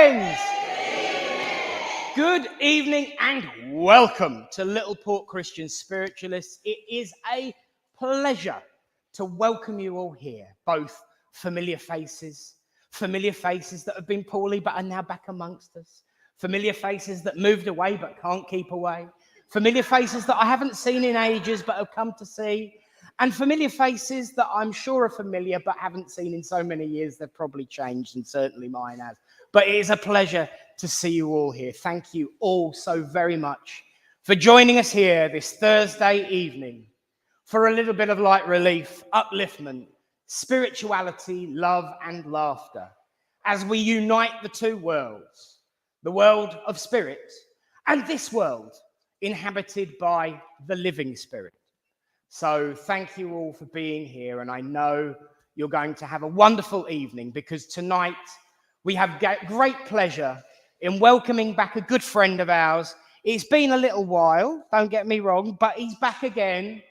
friends. Good evening and welcome to Littleport Christian Spiritualists. It is a pleasure to welcome you all here, both familiar faces that have been poorly but are now back amongst us, familiar faces that moved away but can't keep away, familiar faces that I haven't seen in ages but have come to see, and familiar faces that I'm sure are familiar but haven't seen in so many years they've probably changed, and certainly mine has. But it is a pleasure to see you all here. Thank you all so very much for joining us here this Thursday evening for a little bit of light relief, upliftment, spirituality, love and laughter as we unite the two worlds, the world of spirit and this world inhabited by the living spirit. So thank you all for being here, and I know you're going to have a wonderful evening because tonight we have great pleasure in welcoming back a good friend of ours. It's been a little while, don't get me wrong, but he's back again.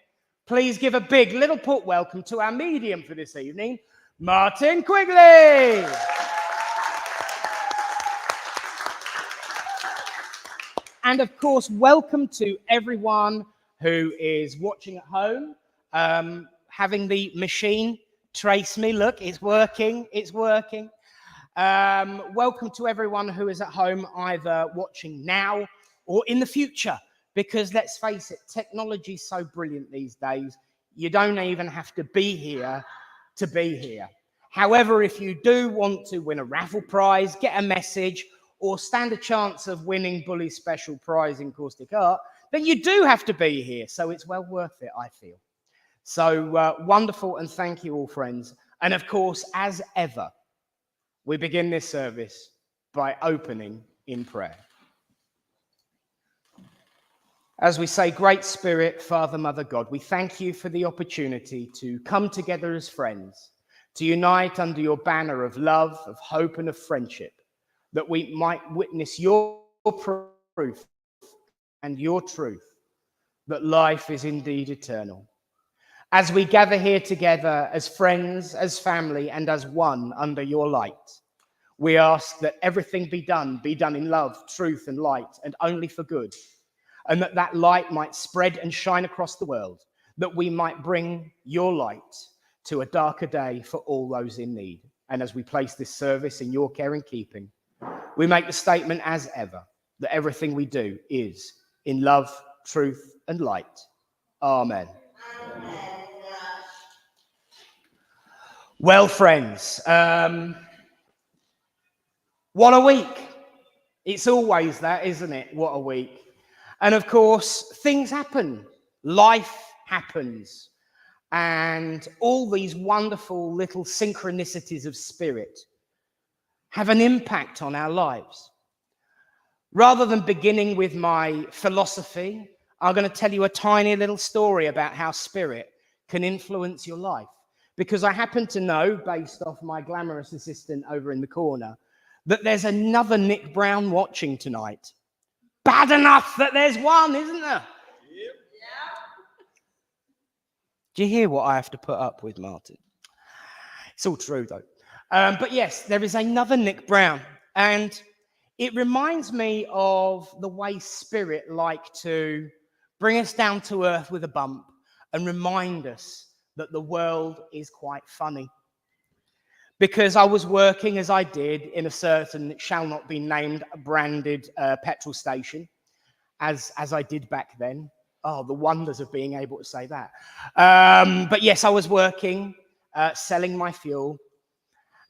Please give a big Littleport welcome to our medium for this evening, Martin Quigley. And of course, welcome to everyone who is watching at home, having the machine trace me. Look, it's working, it's working. Welcome to everyone who is at home, either watching now or in the future, because let's face it, technology is so brilliant these days, you don't even have to be here to be here. However, if you do want to win a raffle prize, get a message, or stand a chance of winning Bully's special prize in caustic art, then you do have to be here. So it's well worth it, I feel. So wonderful, and thank you all, friends. And of course, as ever, we begin this service by opening in prayer. As we say, Great Spirit, Father, Mother, God, we thank you for the opportunity to come together as friends, to unite under your banner of love, of hope, and of friendship, that we might witness your proof and your truth, that life is indeed eternal. As we gather here together as friends, as family, and as one under your light, we ask that everything be done in love, truth, and light, and only for good, and that light might spread and shine across the world, that we might bring your light to a darker day for all those in need. And as we place this service in your care and keeping, we make the statement as ever, that everything we do is in love, truth, and light. Amen. Amen. Well, friends, what a week. It's always that, isn't it? What a week. And of course, things happen. Life happens. And all these wonderful little synchronicities of spirit have an impact on our lives. Rather than beginning with my philosophy, I'm going to tell you a tiny little story about how spirit can influence your life. Because I happen to know, based off my glamorous assistant over in the corner, that there's another Nick Brown watching tonight. Bad enough that there's one, isn't there? Yep. Do you hear what I have to put up with, Martin? It's all true, though. But yes, there is another Nick Brown. And it reminds me of the way spirit like to bring us down to earth with a bump and remind us that the world is quite funny. Because I was working, as I did, in a certain, shall not be named, branded petrol station, as I did back then. Oh, the wonders of being able to say that. But yes, I was working, selling my fuel,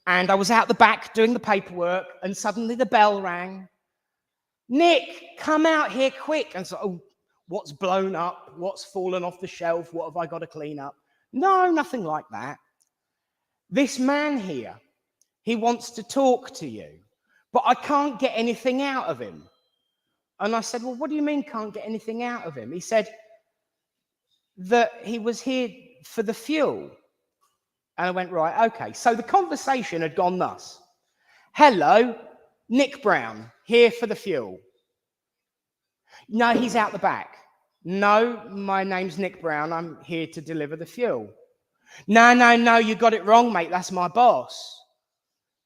and I was out the back doing the paperwork, and suddenly the bell rang. Nick, come out here quick. And so, oh, what's blown up? What's fallen off the shelf? What have I got to clean up? No, nothing like that. This man here, he wants to talk to you, but I can't get anything out of him. And I said, well, what do you mean can't get anything out of him? He said that he was here for the fuel. And I went, right, okay. So the conversation had gone thus. Hello, Nick Brown, here for the fuel. No, he's out the back. No, my name's Nick Brown. I'm here to deliver the fuel. No, you got it wrong, mate. That's my boss.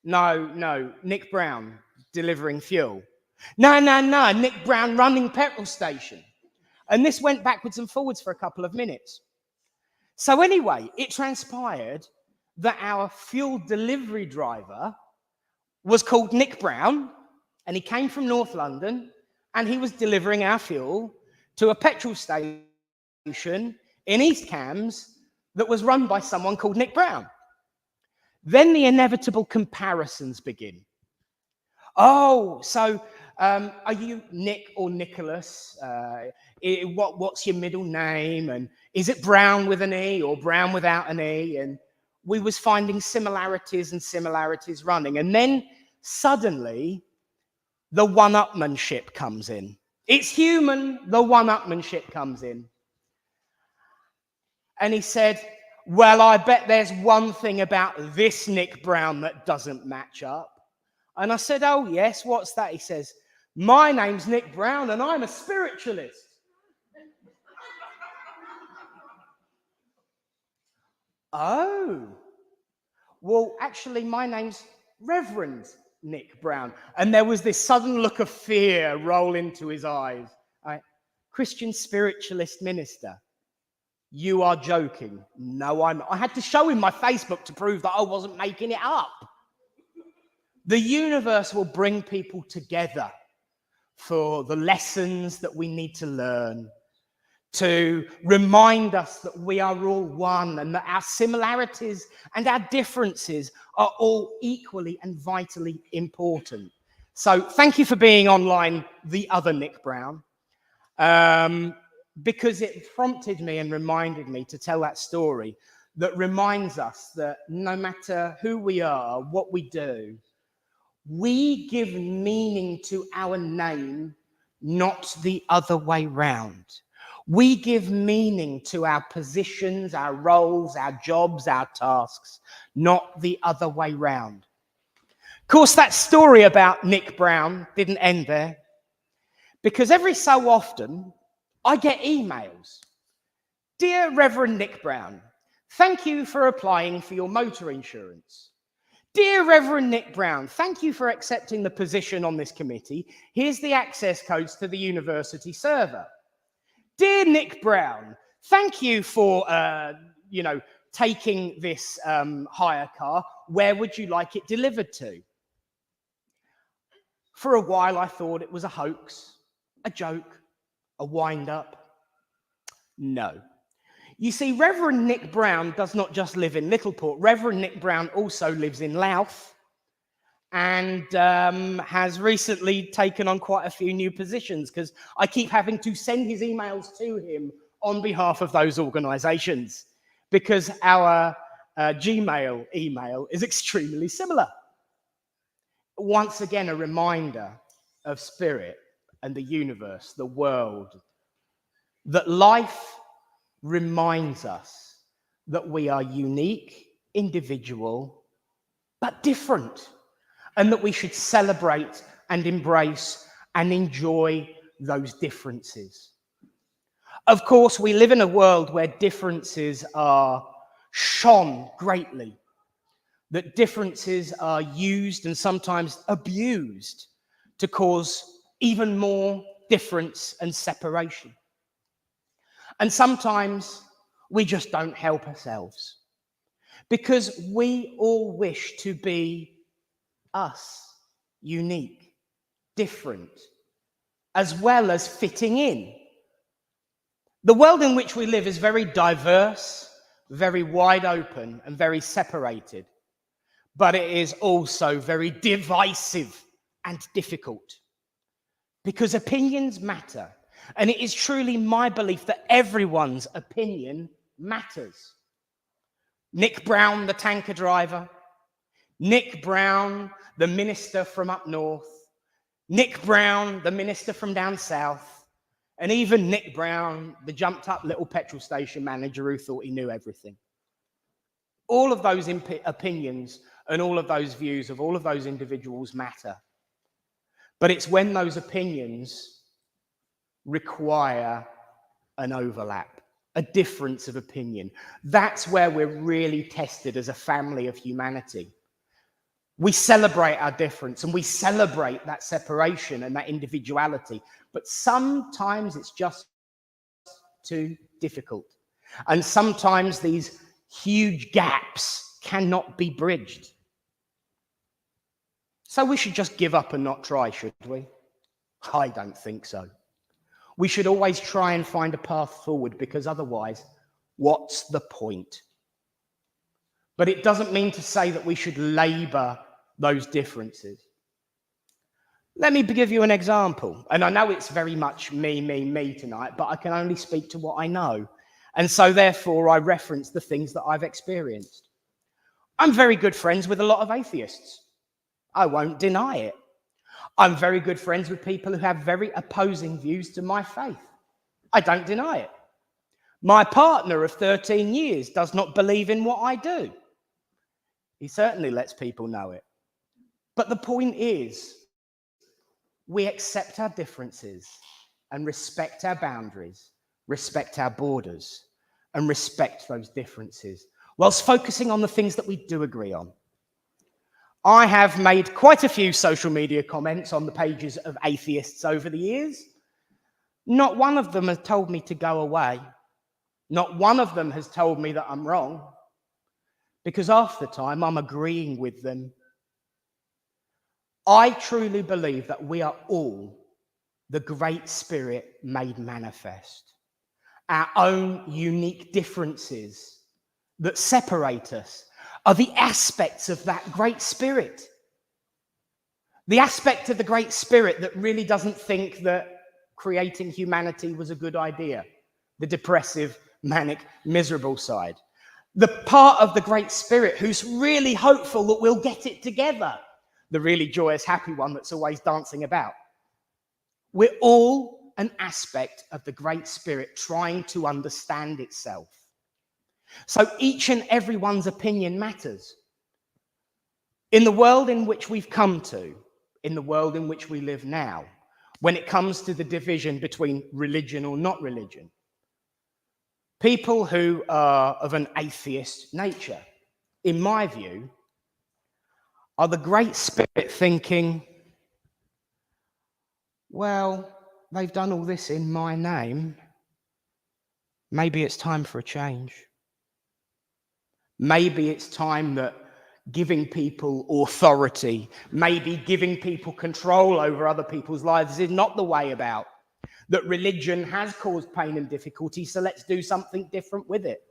No, Nick Brown, delivering fuel. No, Nick Brown running petrol station. And this went backwards and forwards for a couple of minutes. So anyway, it transpired that our fuel delivery driver was called Nick Brown, and he came from North London, and he was delivering our fuel to a petrol station in East Cambs that was run by someone called Nick Brown. Then the inevitable comparisons begin. Oh, so are you Nick or Nicholas? What's your middle name? And is it Brown with an E or Brown without an E? And we was finding similarities running. And then suddenly the one-upmanship comes in. It's human, the one-upmanship comes in. And he said, well, I bet there's one thing about this Nick Brown that doesn't match up. And I said, oh, yes, what's that? He says, my name's Nick Brown and I'm a spiritualist. Oh, well, actually, my name's Reverend Nick Brown. And there was this sudden look of fear roll into his eyes. Christian spiritualist minister. You are joking. No, I'm not. I had to show him my Facebook to prove that I wasn't making it up. The universe will bring people together for the lessons that we need to learn, to remind us that we are all one and that our similarities and our differences are all equally and vitally important. So thank you for being online, the other Nick Brown. Because it prompted me and reminded me to tell that story that reminds us that no matter who we are, what we do, we give meaning to our name, not the other way round. We give meaning to our positions, our roles, our jobs, our tasks, not the other way round. Of course, that story about Nick Brown didn't end there, because every so often, I get emails. Dear Reverend Nick Brown, thank you for applying for your motor insurance. Dear Reverend Nick Brown, thank you for accepting the position on this committee. Here's the access codes to the university server. Dear Nick Brown, thank you for, taking this hire car. Where would you like it delivered to? For a while, I thought it was a hoax, a joke, a wind-up. No. You see, Reverend Nick Brown does not just live in Littleport. Reverend Nick Brown also lives in Louth and has recently taken on quite a few new positions because I keep having to send his emails to him on behalf of those organisations because our Gmail email is extremely similar. Once again, a reminder of spirit and the universe, the world, that life reminds us that we are unique, individual, but different, and that we should celebrate and embrace and enjoy those differences. Of course, we live in a world where differences are shone greatly, that differences are used and sometimes abused to cause even more difference and separation. And sometimes we just don't help ourselves because we all wish to be us, unique, different, as well as fitting in. The world in which we live is very diverse, very wide open, and very separated, but it is also very divisive and difficult. Because opinions matter. And it is truly my belief that everyone's opinion matters. Nick Brown, the tanker driver. Nick Brown, the minister from up north. Nick Brown, the minister from down south. And even Nick Brown, the jumped up little petrol station manager who thought he knew everything. All of those opinions and all of those views of all of those individuals matter. But it's when those opinions require an overlap, a difference of opinion. That's where we're really tested as a family of humanity. We celebrate our difference and we celebrate that separation and that individuality. But sometimes it's just too difficult. And sometimes these huge gaps cannot be bridged. So we should just give up and not try, should we? I don't think so. We should always try and find a path forward, because otherwise, what's the point? But it doesn't mean to say that we should labor those differences. Let me give you an example. And I know it's very much me tonight, but I can only speak to what I know. And so therefore, I reference the things that I've experienced. I'm very good friends with a lot of atheists. I won't deny it. I'm very good friends with people who have very opposing views to my faith. I don't deny it. My partner of 13 years does not believe in what I do. He certainly lets people know it. But the point is, we accept our differences and respect our boundaries, respect our borders, and respect those differences, whilst focusing on the things that we do agree on. I have made quite a few social media comments on the pages of atheists over the years. Not one of them has told me to go away. Not one of them has told me that I'm wrong, because half the time I'm agreeing with them. I truly believe that we are all the Great Spirit made manifest. Our own unique differences that separate us are the aspects of that Great Spirit. The aspect of the Great Spirit that really doesn't think that creating humanity was a good idea. The depressive, manic, miserable side. The part of the Great Spirit who's really hopeful that we'll get it together. The really joyous, happy one that's always dancing about. We're all an aspect of the Great Spirit trying to understand itself. So each and everyone's opinion matters. In the world in which we've come to, in the world in which we live now, when it comes to the division between religion or not religion, people who are of an atheist nature, in my view, are the Great Spirit thinking, well, they've done all this in my name. Maybe it's time for a change. Maybe it's time that giving people authority, maybe giving people control over other people's lives is not the way about. That religion has caused pain and difficulty, so let's do something different with it.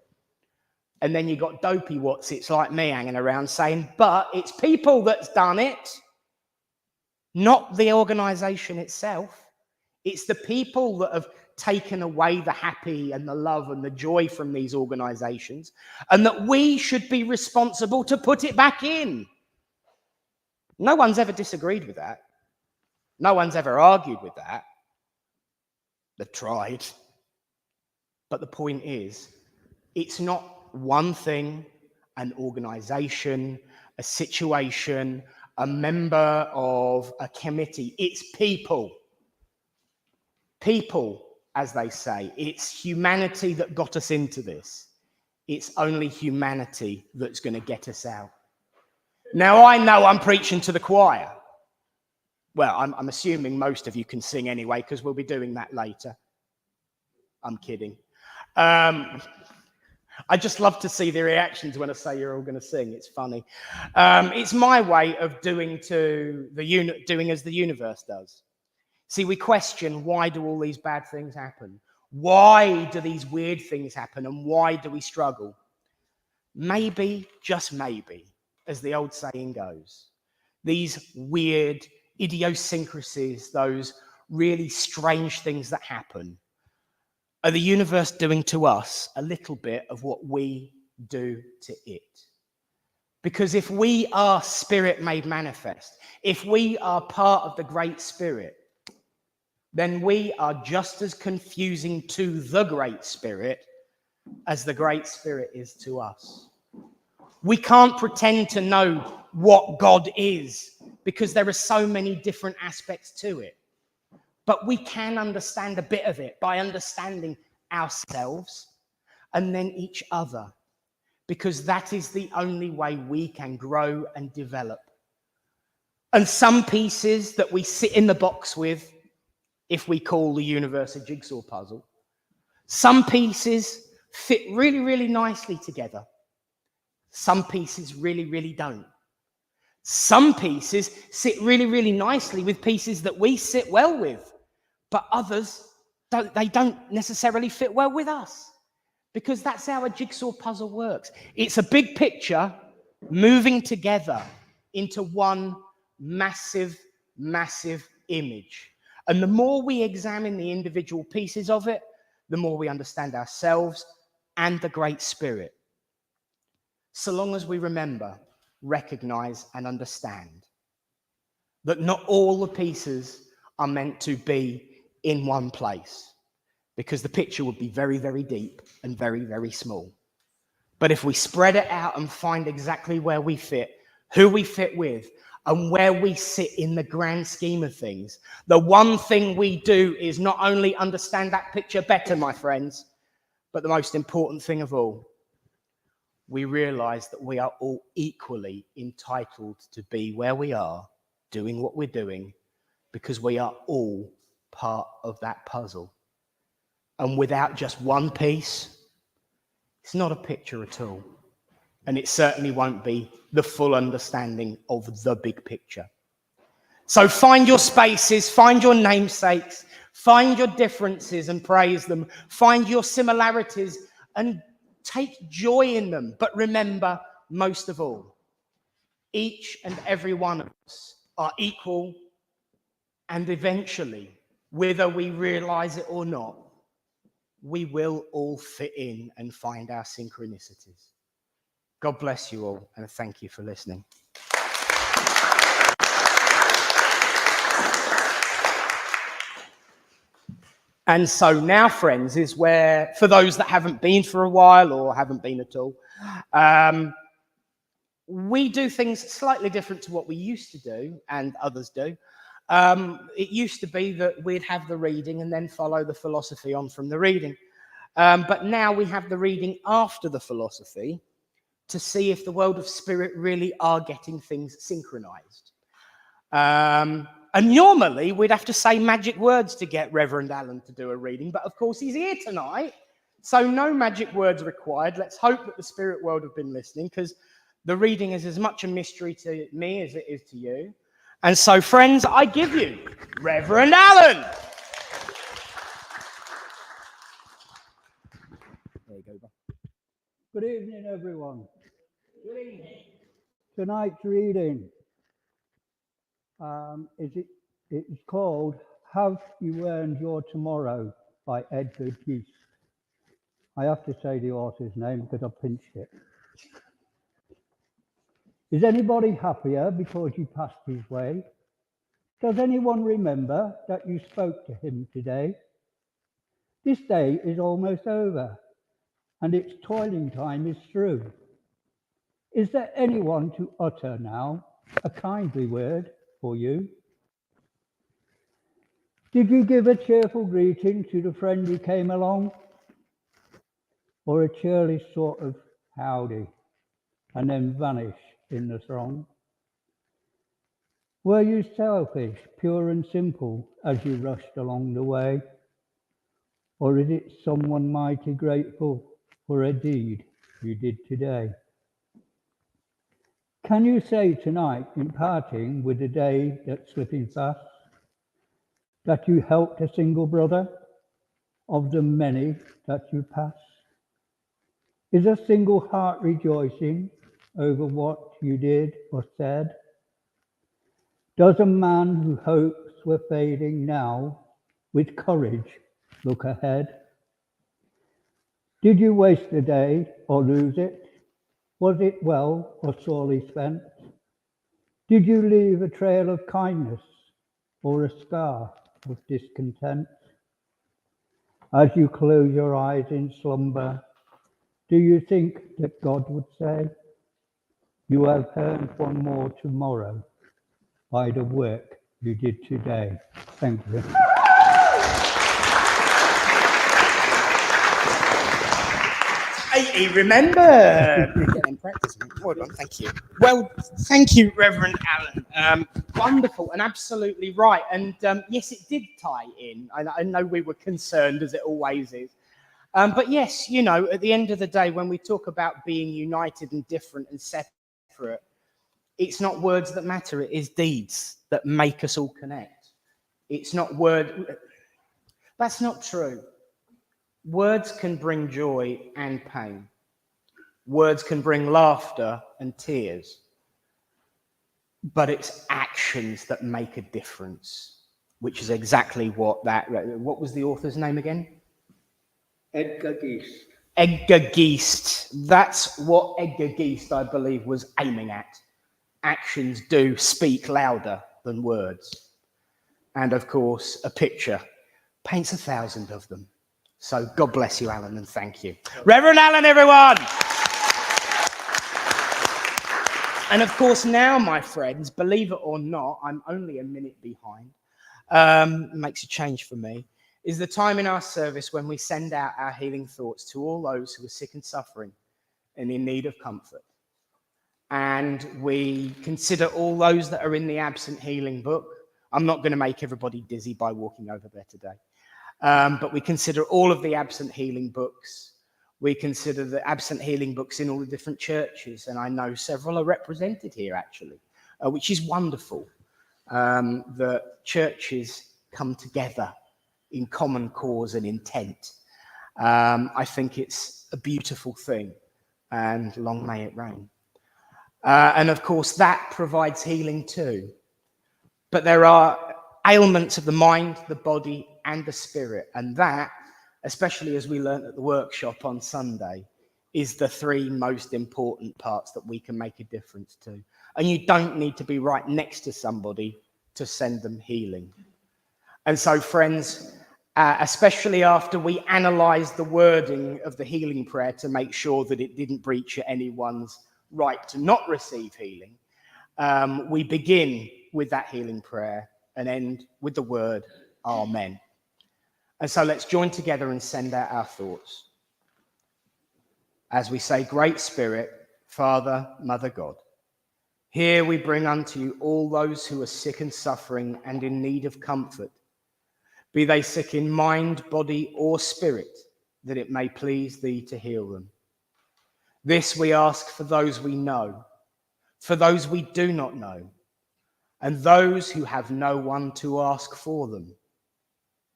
And then you got dopey whatsits like me hanging around saying, but it's people that's done it, not the organization itself. It's the people that have taken away the happy and the love and the joy from these organizations, and that we should be responsible to put it back in. No one's ever disagreed with that. No one's ever argued with that. They've tried. But the point is, it's not one thing, an organization, a situation, a member of a committee. It's people. People, as they say. It's humanity that got us into this. It's only humanity that's going to get us out. Now, I know I'm preaching to the choir. Well, I'm assuming most of you can sing anyway, because we'll be doing that later. I'm kidding. I just love to see the reactions when I say you're all going to sing. It's funny. It's my way of doing as the universe does. See, we question, why do all these bad things happen? Why do these weird things happen? And why do we struggle? Maybe, just maybe, as the old saying goes, these weird idiosyncrasies, those really strange things that happen, are the universe doing to us a little bit of what we do to it? Because if we are spirit made manifest, if we are part of the Great Spirit, then we are just as confusing to the Great Spirit as the Great Spirit is to us. We can't pretend to know what God is, because there are so many different aspects to it. But we can understand a bit of it by understanding ourselves and then each other, because that is the only way we can grow and develop. And some pieces that we sit in the box with, if we call the universe a jigsaw puzzle, some pieces fit really, really nicely together. Some pieces really, really don't. Some pieces sit really, really nicely with pieces that we sit well with, but others don't necessarily fit well with us, because that's how a jigsaw puzzle works. It's a big picture moving together into one massive, massive image. And the more we examine the individual pieces of it, the more we understand ourselves and the Great Spirit. So long as we remember, recognize, and understand that not all the pieces are meant to be in one place, because the picture would be very, very deep and very, very small. But if we spread it out and find exactly where we fit, who we fit with, and where we sit in the grand scheme of things, the one thing we do is not only understand that picture better, my friends, but the most important thing of all, we realize that we are all equally entitled to be where we are, doing what we're doing, because we are all part of that puzzle. And without just one piece, it's not a picture at all. And it certainly won't be the full understanding of the big picture. So find your spaces, find your namesakes, find your differences and praise them. Find your similarities and take joy in them. But remember, most of all, each and every one of us are equal, and eventually, whether we realize it or not, we will all fit in and find our synchronicities. God bless you all, and thank you for listening. And so now, friends, is where, for those that haven't been for a while or haven't been at all, we do things slightly different to what we used to do and others do. It used to be that we'd have the reading and then follow the philosophy on from the reading. But now we have the reading after the philosophy to see if the world of spirit really are getting things synchronized. And normally we'd have to say magic words to get Reverend Alan to do a reading, but of course he's here tonight, so no magic words required. Let's hope that the spirit world have been listening, because the reading is as much a mystery to me as it is to you. And so, friends, I give you Reverend Alan. There you go. Good evening, everyone. Good evening. Tonight's reading it's called Have You Earned Your Tomorrow by Edgar Cayce. I have to say the author's name because I pinched it. Is anybody happier because you passed his way? Does anyone remember that you spoke to him today? This day is almost over, and its toiling time is through. Is there anyone to utter now a kindly word for you? Did you give a cheerful greeting to the friend who came along? Or a churlish sort of howdy and then vanish in the throng? Were you selfish, pure and simple as you rushed along the way? Or is it someone mighty grateful for a deed you did today? Can you say tonight, in parting with the day that's slipping fast, that you helped a single brother of the many that you pass? Is a single heart rejoicing over what you did or said? Does a man who hopes were fading now with courage look ahead? Did you waste the day or lose it? Was it well or sorely spent? Did you leave a trail of kindness or a scar of discontent? As you close your eyes in slumber, do you think that God would say, you have earned one more tomorrow by the work you did today? Thank you. he remembered. Getting practice. Well done, thank you. Well, thank you, Reverend Alan. Wonderful and absolutely right. And yes, it did tie in. I know we were concerned, as it always is. But yes, you know, at the end of the day, when we talk about being united and different and separate, it's not words that matter. It is deeds that make us all connect. It's not word. That's not true. Words can bring joy and pain. Words can bring laughter and tears. But it's actions that make a difference, which is exactly what was the author's name again? Edgar Geist. Edgar Geist. That's what Edgar Geist, I believe, was aiming at. Actions do speak louder than words. And of course, a picture paints 1,000 of them. So God bless you, Alan, and thank you. Reverend Alan, everyone! And of course, now, my friends, believe it or not, I'm only a minute behind. Makes a change for me. Is the time in our service when we send out our healing thoughts to all those who are sick and suffering and in need of comfort. And we consider all those that are in the absent healing book. I'm not going to make everybody dizzy by walking over there today. But we consider all of the absent healing books. We consider the absent healing books in all the different churches. And I know several are represented here, actually, which is wonderful. The churches come together in common cause and intent. I think it's a beautiful thing, and long may it rain. And of course, that provides healing too. But there are ailments of the mind, the body, and the spirit. And that, especially as we learned at the workshop on Sunday, is the three most important parts that we can make a difference to. And you don't need to be right next to somebody to send them healing. And so, friends, especially after we analysed the wording of the healing prayer to make sure that it didn't breach anyone's right to not receive healing, we begin with that healing prayer and end with the word Amen. And so let's join together and send out our thoughts as we say, Great Spirit, Father, Mother God, here we bring unto you all those who are sick and suffering and in need of comfort, be they sick in mind, body, or spirit, that it may please thee to heal them. This we ask for those we know, for those we do not know, and those who have no one to ask for them.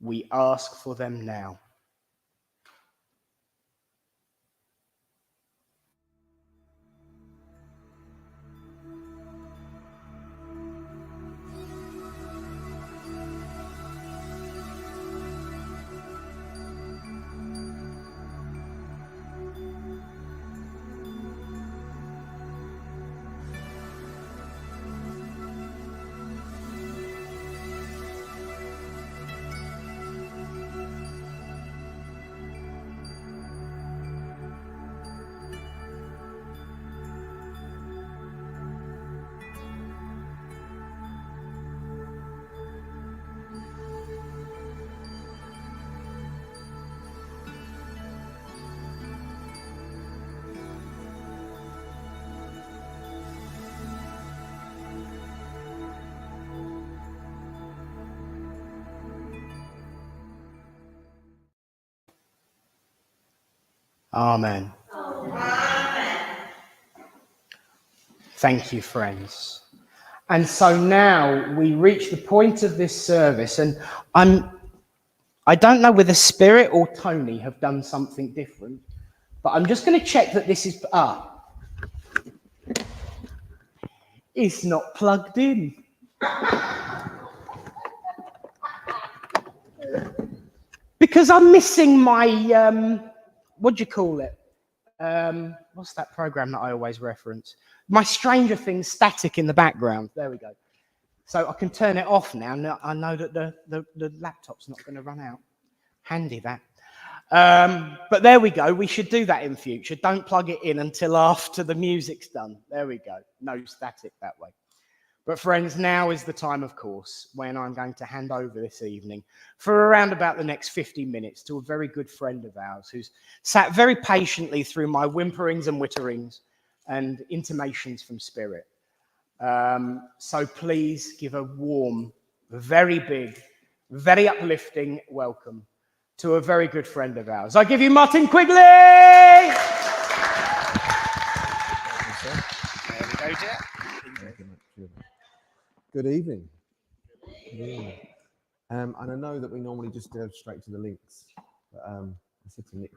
We ask for them now. Amen. Amen. Thank you, friends. And so now we reach the point of this service, and I don't know whether Spirit or Tony have done something different, but I'm just going to check that this is it's not plugged in. Because I'm missing my what do you call it? What's that program that I always reference? My Stranger Things static in the background. There we go. So I can turn it off now. Now I know that the laptop's not going to run out. Handy that. But there we go. We should do that in future. Don't plug it in until after the music's done. There we go. No static that way. But friends, now is the time, of course, when I'm going to hand over this evening for around about the next 50 minutes to a very good friend of ours who's sat very patiently through my whimperings and witterings and intimations from spirit. So please give a warm, very big, very uplifting welcome to a very good friend of ours. I give you Martin Quigley! There we go, Jack. Good evening. And I know that we normally just go straight to the links. But, I said to Nick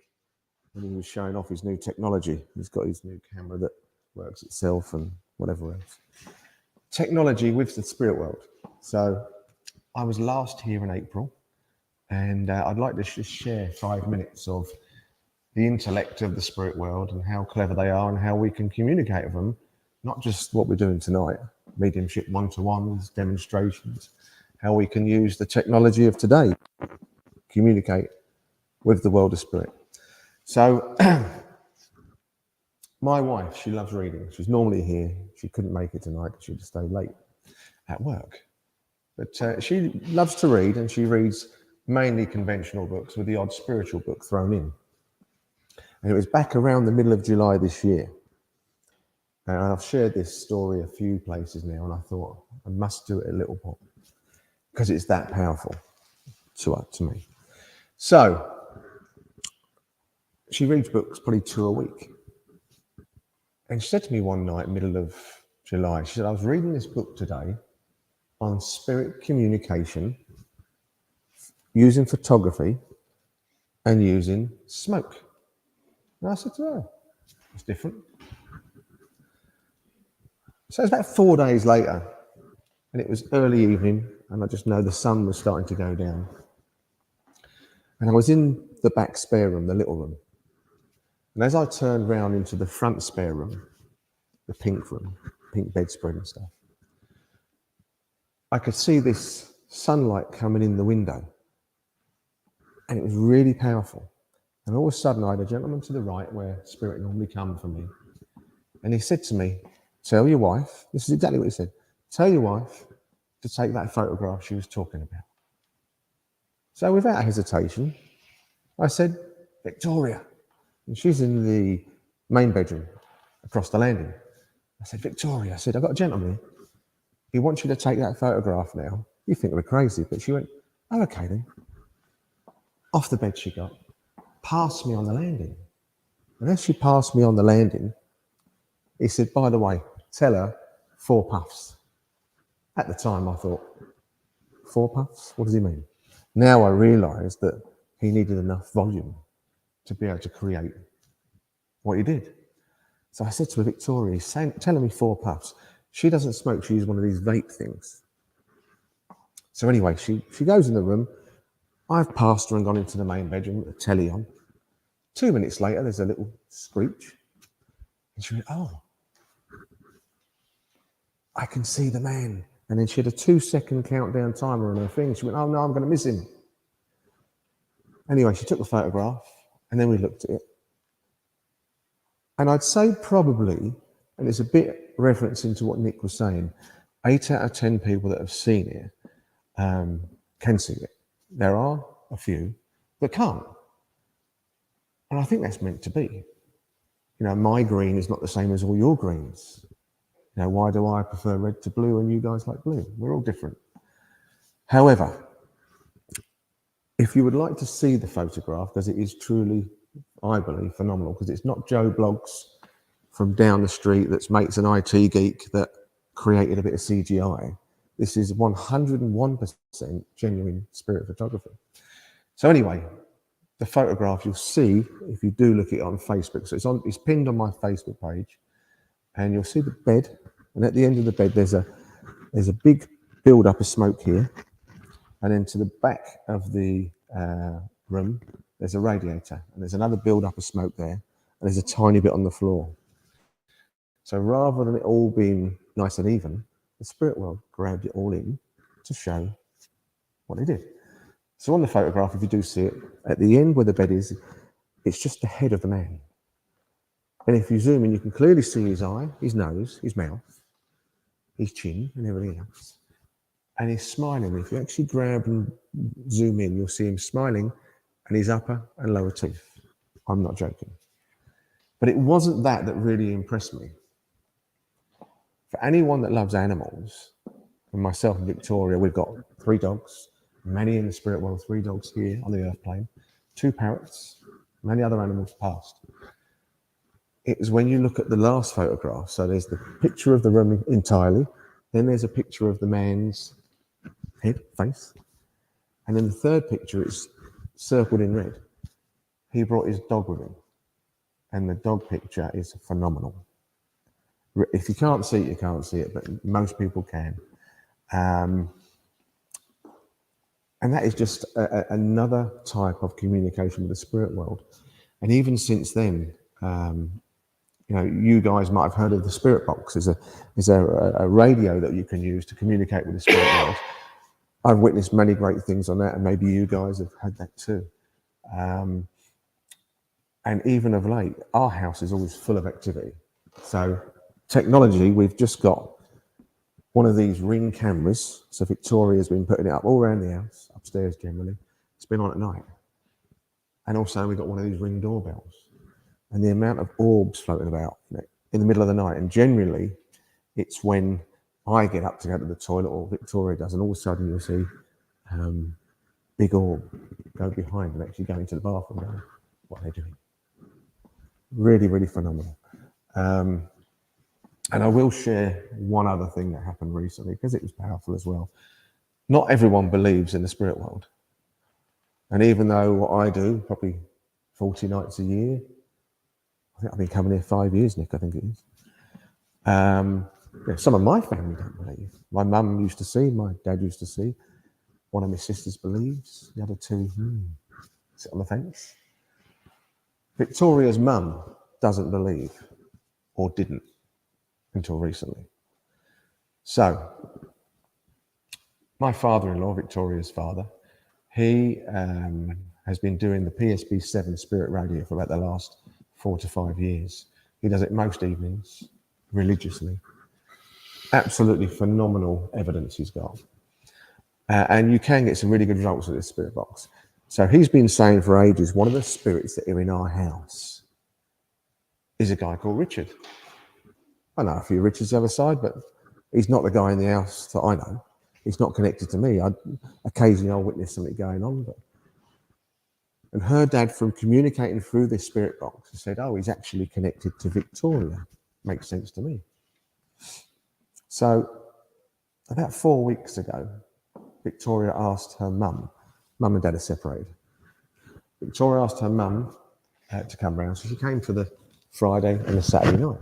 when he was showing off his new technology, he's got his new camera that works itself and whatever else. Technology with the spirit world. So I was last here in April, and I'd like to just share 5 minutes of the intellect of the spirit world and how clever they are and how we can communicate with them, not just what we're doing tonight, mediumship one-to-ones, demonstrations, how we can use the technology of today to communicate with the world of spirit. So my wife, she loves reading. She's normally here. She couldn't make it tonight because she had to stay late at work. But she loves to read, and she reads mainly conventional books with the odd spiritual book thrown in. And it was back around the middle of July this year. And I've shared this story a few places now, and I thought I must do it at Littleport because it's that powerful to me. So she reads books, probably 2 a week. And she said to me one night, middle of July, she said, I was reading this book today on spirit communication, using photography and using smoke. And I said to her, it's different. So it's about 4 days later, and it was early evening, and I just know the sun was starting to go down. And I was in the back spare room, the little room. And as I turned round into the front spare room, the pink room, pink bedspread and stuff, I could see this sunlight coming in the window. And it was really powerful. And all of a sudden, I had a gentleman to the right where spirit normally comes for me. And he said to me, tell your wife, this is exactly what he said, tell your wife to take that photograph she was talking about. So without hesitation, I said, Victoria. And she's in the main bedroom across the landing. I said, Victoria, I said, I've got a gentleman. He wants you to take that photograph now. You think we're crazy, but she went, oh, okay then. Off the bed she got, passed me on the landing. And as she passed me on the landing, he said, by the way, tell her 4 puffs. At the time, I thought, 4 puffs? What does he mean? Now I realised that he needed enough volume to be able to create what he did. So I said to her, Victoria, he's telling me 4 puffs. She doesn't smoke. She uses one of these vape things. So anyway, she goes in the room. I've passed her and gone into the main bedroom with the telly on. 2 minutes later, there's a little screech. And she went, oh, I can see the man. And then she had a 2-second countdown timer on her thing. She went, oh no, I'm going to miss him. Anyway, she took the photograph and then we looked at it. And I'd say probably, and it's a bit referencing to what Nick was saying, 8 out of 10 people that have seen it can see it. There are a few that can't. And I think that's meant to be. You know, my green is not the same as all your greens. You know, why do I prefer red to blue and you guys like blue? We're all different. However, if you would like to see the photograph, because it is truly, I believe, phenomenal, because it's not Joe Bloggs from down the street that's mates an IT geek that created a bit of CGI. This is 101% genuine spirit photography. So anyway, the photograph you'll see if you do look at it on Facebook. So it's pinned on my Facebook page, and you'll see the bed. And at the end of the bed, there's a big build-up of smoke here, and then to the back of the room, there's a radiator, and there's another build-up of smoke there, and there's a tiny bit on the floor. So rather than it all being nice and even, the spirit world grabbed it all in to show what they did. So on the photograph, if you do see it, at the end where the bed is, it's just the head of the man. And if you zoom in, you can clearly see his eye, his nose, his mouth, his chin and everything else. And he's smiling. If you actually grab and zoom in, you'll see him smiling and his upper and lower teeth. I'm not joking. But it wasn't that really impressed me. For anyone that loves animals, and myself and Victoria, we've got 3 dogs, many in the spirit world, 3 dogs here on the earth plane, 2 parrots, many other animals passed. It was when you look at the last photograph, so there's the picture of the room entirely, then there's a picture of the man's head, face, and then the third picture is circled in red. He brought his dog with him, and the dog picture is phenomenal. If you can't see it, you can't see it, but most people can. And that is just another type of communication with the spirit world. And even since then, you know, you guys might have heard of the spirit box. There's a radio that you can use to communicate with the spirit world. I've witnessed many great things on that, and maybe you guys have had that too. And even of late, our house is always full of activity. So technology, we've just got one of these Ring cameras. So Victoria's been putting it up all around the house, upstairs generally. It's been on at night. And also we've got one of these Ring doorbells. And the amount of orbs floating about in the middle of the night. And generally, it's when I get up to go to the toilet, or Victoria does, and all of a sudden you'll see big orb go behind and actually go into the bathroom and go, what are they doing? Really, really phenomenal. And I will share one other thing that happened recently, because it was powerful as well. Not everyone believes in the spirit world. And even though what I do, probably 40 nights a year, I think I've been coming here 5 years, Nick, I think it is. Yeah, some of my family don't believe. My mum used to see, my dad used to see. One of my sisters believes, the other 2 sit on the fence. Victoria's mum doesn't believe, or didn't, until recently. So, my father-in-law, Victoria's father, he has been doing the PSB 7 Spirit Radio for about the last 4 to 5 years. He does it most evenings, religiously. Absolutely phenomenal evidence he's got. And you can get some really good results with this spirit box. So he's been saying for ages, one of the spirits that are in our house is a guy called Richard. I know a few Richards the other side, but he's not the guy in the house that I know. He's not connected to me. Occasionally I'll witness something going on. And her dad, from communicating through this spirit box, said, oh, he's actually connected to Victoria. Makes sense to me. So about 4 weeks ago, Victoria asked her mum and dad are separated. Victoria asked her mum to come round, so she came for the Friday and the Saturday night.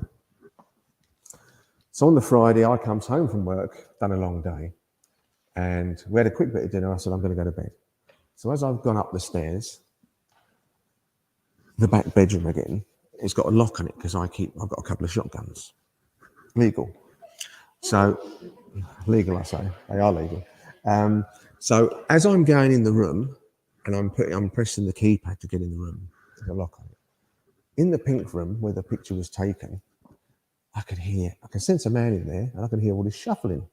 So on the Friday, I comes home from work, done a long day, and we had a quick bit of dinner. I said, I'm going to go to bed. So as I've gone up the stairs, the back bedroom again, it's got a lock on it because I've got a couple of shotguns. Legal. So, legal, I say. They are legal. So as I'm going in the room, and I'm pressing the keypad to get in the room, there's a lock on it. In the pink room where the picture was taken, I can sense a man in there, and I can hear all this shuffling.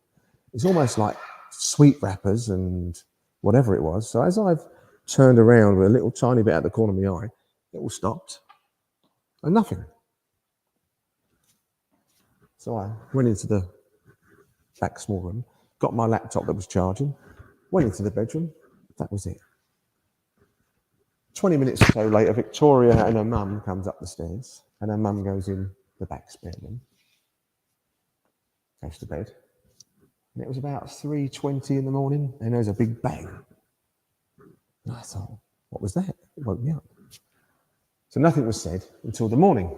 It's almost like sweet wrappers and whatever it was. So as I've turned around with a little tiny bit out the corner of my eye, it all stopped, and nothing. So I went into the back small room, got my laptop that was charging, went into the bedroom. That was it. 20 minutes or so later, Victoria and her mum comes up the stairs, and her mum goes in the back spare room, goes to bed. And it was about 3:20 in the morning, and there was a big bang. And I thought, what was that? It woke me up. So nothing was said until the morning.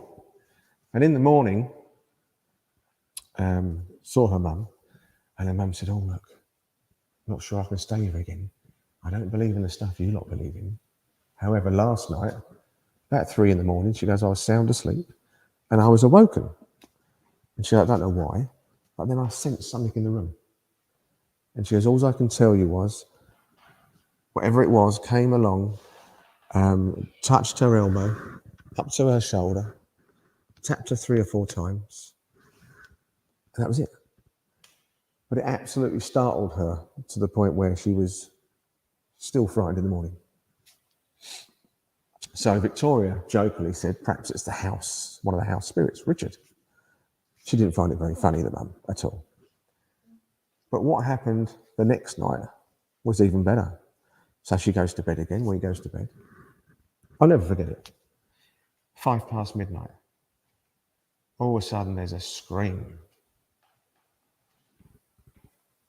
And in the morning, saw her mum, and her mum said, oh, look, I'm not sure I can stay here again. I don't believe in the stuff you lot believe in. However, last night, about 3 in the morning, she goes, I was sound asleep, and I was awoken. And she goes, I don't know why, but then I sensed something in the room. And she goes, all I can tell you was, whatever it was, came along, touched her elbow, up to her shoulder, tapped her 3 or 4 times, and that was it. But it absolutely startled her to the point where she was still frightened in the morning. So Victoria jokingly said, perhaps it's the house, one of the house spirits, Richard. She didn't find it very funny, the mum, at all. But what happened the next night was even better. So she goes to bed again. When he goes to bed, I'll never forget it. 5 past midnight. All of a sudden, there's a scream.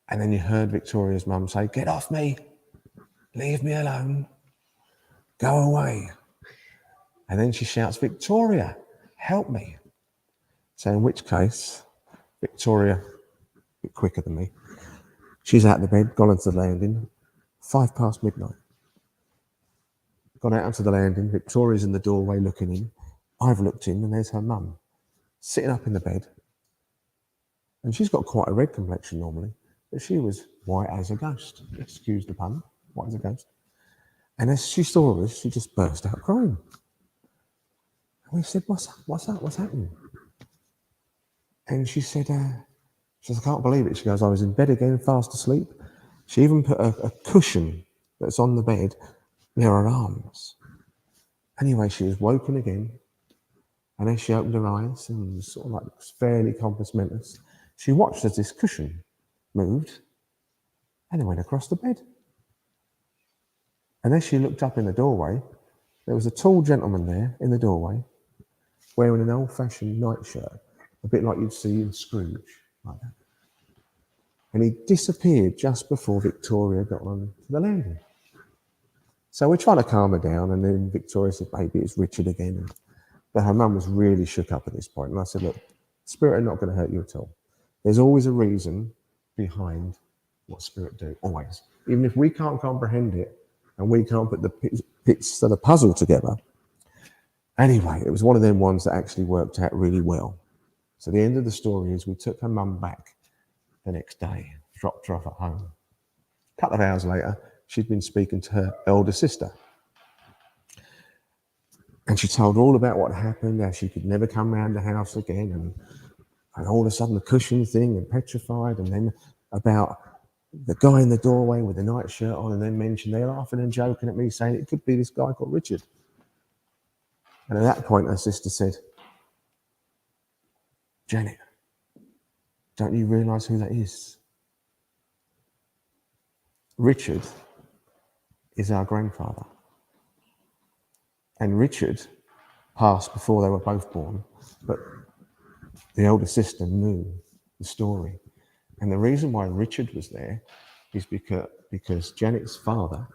And then you heard Victoria's mum say, "Get off me. Leave me alone. Go away." And then she shouts, "Victoria, help me." So in which case, Victoria, a bit quicker than me, she's out of the bed, gone onto the landing, 5 past midnight. Gone out onto the landing, Victoria's in the doorway looking in. I've looked in and there's her mum, sitting up in the bed. And she's got quite a red complexion normally, but she was white as a ghost. Excuse the pun, white as a ghost. And as she saw us, she just burst out crying. And we said, what's up, what's happening? And she said, I can't believe it. She goes, I was in bed again, fast asleep. She even put a cushion that's on the bed near her arms. Anyway, she was woken again. And as she opened her eyes and was sort of like fairly compos mentis, she watched as this cushion moved and it went across the bed. And as she looked up in the doorway, there was a tall gentleman there in the doorway wearing an old-fashioned nightshirt, a bit like you'd see in Scrooge, like that. And he disappeared just before Victoria got on to the landing. So we're trying to calm her down, and then Victoria said, "Maybe it's Richard again." But her mum was really shook up at this point. And I said, "Look, spirit are not going to hurt you at all. There's always a reason behind what spirit do, always. Even if we can't comprehend it and we can't put the bits of the puzzle together." Anyway, it was one of them ones that actually worked out really well. So the end of the story is we took her mum back the next day, dropped her off at home. A couple of hours later, she'd been speaking to her elder sister. And she told all about what happened, how she could never come round the house again, and all of a sudden the cushion thing and petrified, and then about the guy in the doorway with the nightshirt on, and then mentioned they're laughing and joking at me saying it could be this guy called Richard. And at that point, her sister said, "Janet, don't you realise who that is? Richard is our grandfather. And Richard passed before they were both born, but the older sister knew the story. And the reason why Richard was there is because Janet's father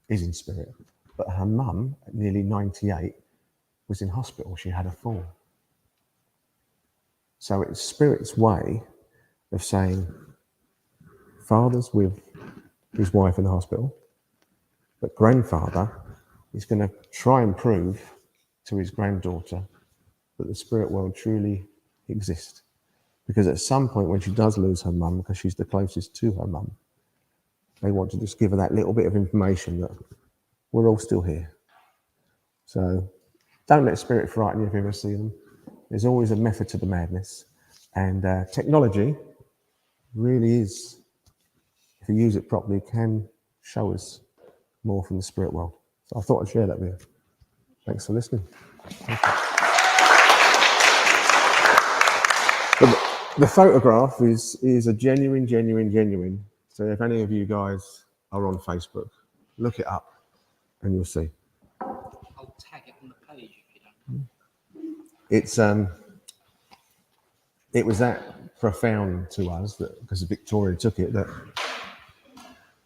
is in spirit, but her mum, at nearly 98, was in hospital. She had a fall. So it's spirit's way of saying, father's with his wife in the hospital, but grandfather is going to try and prove to his granddaughter that the spirit world truly exists. Because at some point when she does lose her mum, because she's the closest to her mum, they want to just give her that little bit of information that we're all still here. So don't let spirit frighten you if you ever see them. There's always a method to the madness. And technology really is, if you use it properly, can show us more from the spirit world. So I thought I'd share that with you. Thanks for listening. The photograph is a genuine. So if any of you guys are on Facebook, look it up and you'll see. I'll tag it on the page if you don't. It was that profound to us that because Victoria took it that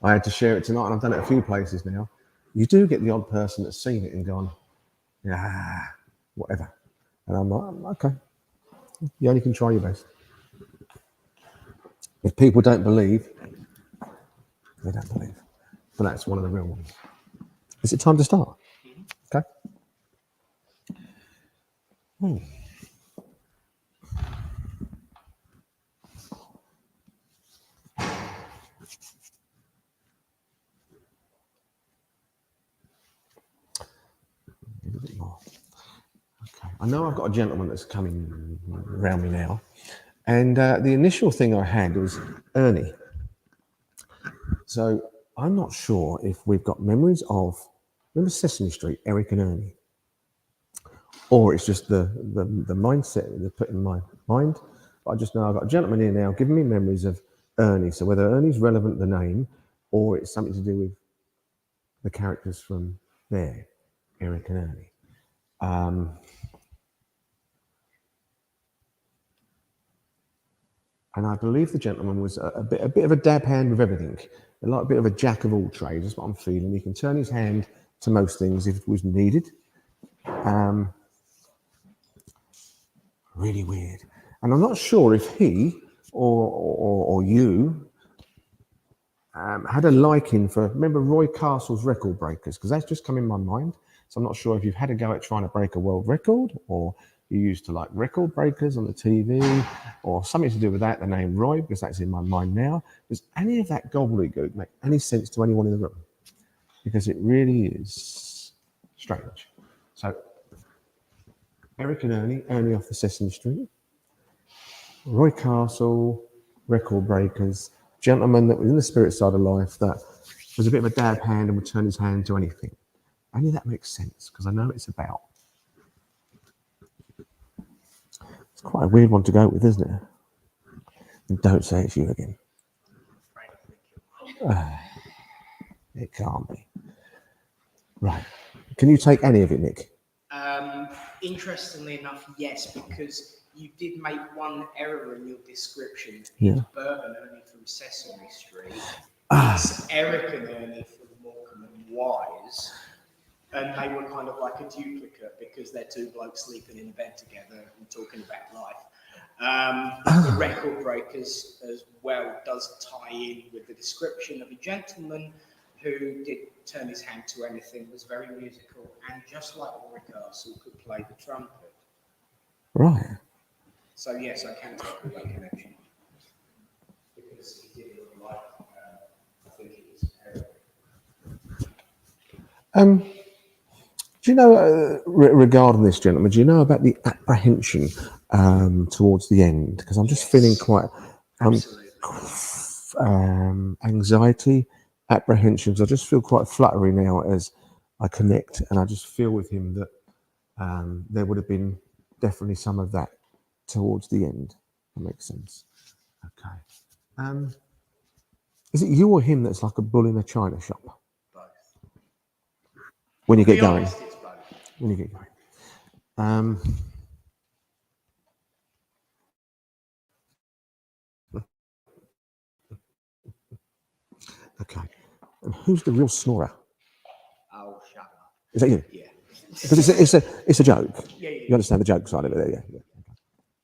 I had to share it tonight, and I've done it a few places now. You do get the odd person that's seen it and gone, yeah, whatever. And I'm like, okay, you only can try your best. If people don't believe, they don't believe. But that's one of the real ones. Is it time to start? Okay. A bit more. Okay. I know I've got a gentleman that's coming around me now, And the initial thing I had was Ernie. So I'm not sure if we've got memories of, remember Sesame Street, Eric and Ernie? Or it's just the mindset they put in my mind. But I just know I've got a gentleman here now giving me memories of Ernie. So whether Ernie's relevant, the name, or it's something to do with the characters from there, Eric and Ernie. And I believe the gentleman was a bit of a dab hand with everything, like a bit of a jack of all trades. That's what I'm feeling. He can turn his hand to most things if it was needed. Really weird. And I'm not sure if he or you had a liking for, remember Roy Castle's record breakers? Because that's just come in my mind. So I'm not sure if you've had a go at trying to break a world record, or you used to like record breakers on the TV, or something to do with that, the name Roy, because that's in my mind now. Does any of that gobbledygook make any sense to anyone in the room? Because it really is strange. So Eric and Ernie off the Sesame Street, Roy Castle, record breakers, gentleman that was in the spirit side of life that was a bit of a dab hand and would turn his hand to anything. Only that makes sense, because I know it's about. It's quite a weird one to go with, isn't it? And don't say it's you again. It can't be. Right. Can you take any of it, Nick? Interestingly enough, yes, because you did make one error in your description. Yeah. It's Bourbon Ernie from Sesame Street. It's Eric and Ernie from Morecambe and Wise. And they were kind of like a duplicate because they're two blokes sleeping in a bed together and talking about life. The record breakers as well does tie in with the description of a gentleman who did turn his hand to anything, was very musical, and just like Roy Castle, could play the trumpet. Right. So yes, I can talk about that connection. Because he did look like, I think it was Eric. Do you know, regarding this gentleman, do you know about the apprehension towards the end? Because I'm just feeling quite anxiety, apprehensions. I just feel quite fluttery now as I connect, and I just feel with him that there would have been definitely some of that towards the end. That makes sense. Okay. Is it you or him that's like a bull in a china shop? Both. When you get Be going. honest, it's both. When you get going. Okay. And who's the real snorer? Oh, shut up. Is that you? Yeah. Because it's a joke. Yeah. You understand the joke side of it, yeah.